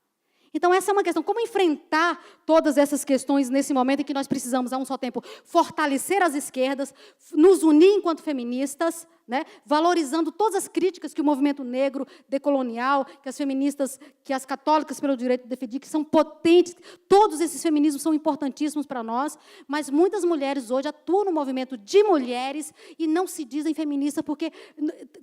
Speaker 2: Então, essa é uma questão. Como enfrentar todas essas questões nesse momento em que nós precisamos, a um só tempo, fortalecer as esquerdas, nos unir enquanto feministas, né, valorizando todas as críticas que o movimento negro decolonial, que as feministas, que as católicas pelo direito de defender, que são potentes, todos esses feminismos são importantíssimos para nós, mas muitas mulheres hoje atuam no movimento de mulheres e não se dizem feministas, porque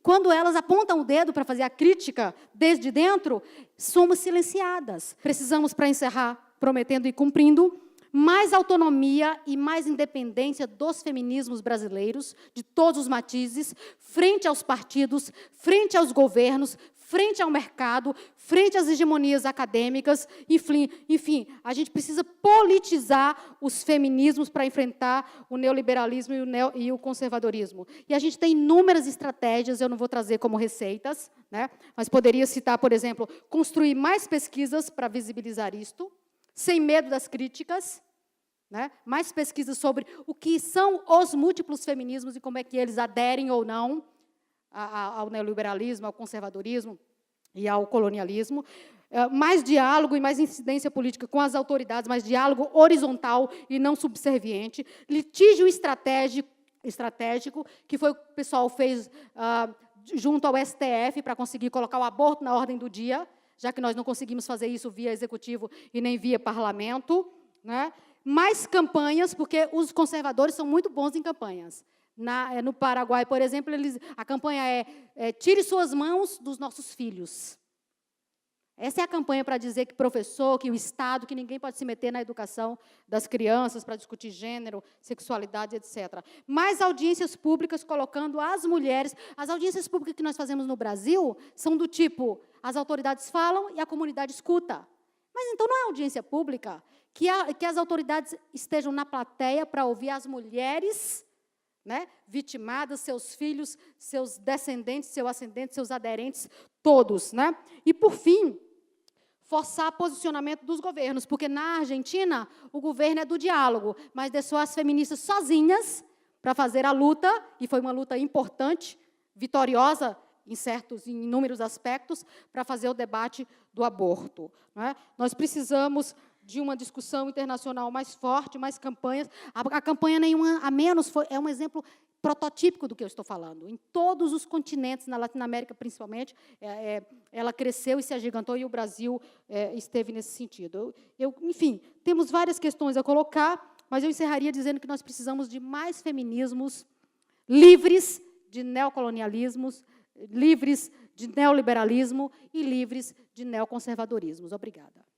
Speaker 2: quando elas apontam o dedo para fazer a crítica desde dentro, somos silenciadas. Precisamos, para encerrar, prometendo e cumprindo, mais autonomia e mais independência dos feminismos brasileiros, de todos os matizes, frente aos partidos, frente aos governos, frente ao mercado, frente às hegemonias acadêmicas, enfim, a gente precisa politizar os feminismos para enfrentar o neoliberalismo e o conservadorismo. E a gente tem inúmeras estratégias, eu não vou trazer como receitas, né, mas poderia citar, por exemplo, construir mais pesquisas para visibilizar isto, sem medo das críticas, né, mais pesquisas sobre o que são os múltiplos feminismos e como é que eles aderem ou não ao neoliberalismo, ao conservadorismo e ao colonialismo, mais diálogo e mais incidência política com as autoridades, mais diálogo horizontal e não subserviente, litígio estratégico, que foi o que o pessoal fez junto ao STF para conseguir colocar o aborto na ordem do dia, já que nós não conseguimos fazer isso via executivo e nem via parlamento, né? Mais campanhas, porque os conservadores são muito bons em campanhas. No Paraguai, por exemplo, a campanha é tire suas mãos dos nossos filhos. Essa é a campanha para dizer que professor, que o Estado, que ninguém pode se meter na educação das crianças para discutir gênero, sexualidade, etc. Mais audiências públicas colocando as mulheres. As audiências públicas que nós fazemos no Brasil são do tipo, as autoridades falam e a comunidade escuta. Mas então não é audiência pública que as autoridades estejam na plateia para ouvir as mulheres, né, vitimadas, seus filhos, seus descendentes, seus ascendentes, seus aderentes, todos. Né? E, por fim, forçar posicionamento dos governos, porque na Argentina o governo é do diálogo, mas deixou as feministas sozinhas para fazer a luta, e foi uma luta importante, vitoriosa, em inúmeros aspectos, para fazer o debate do aborto. Né? Nós precisamos de uma discussão internacional mais forte, mais campanhas. A campanha Nenhuma a Menos é um exemplo prototípico do que eu estou falando. Em todos os continentes, na Latinoamérica principalmente, ela cresceu e se agigantou, e o Brasil esteve nesse sentido. Enfim, temos várias questões a colocar, mas eu encerraria dizendo que nós precisamos de mais feminismos livres de neocolonialismos, livres de neoliberalismo e livres de neoconservadorismos. Obrigada.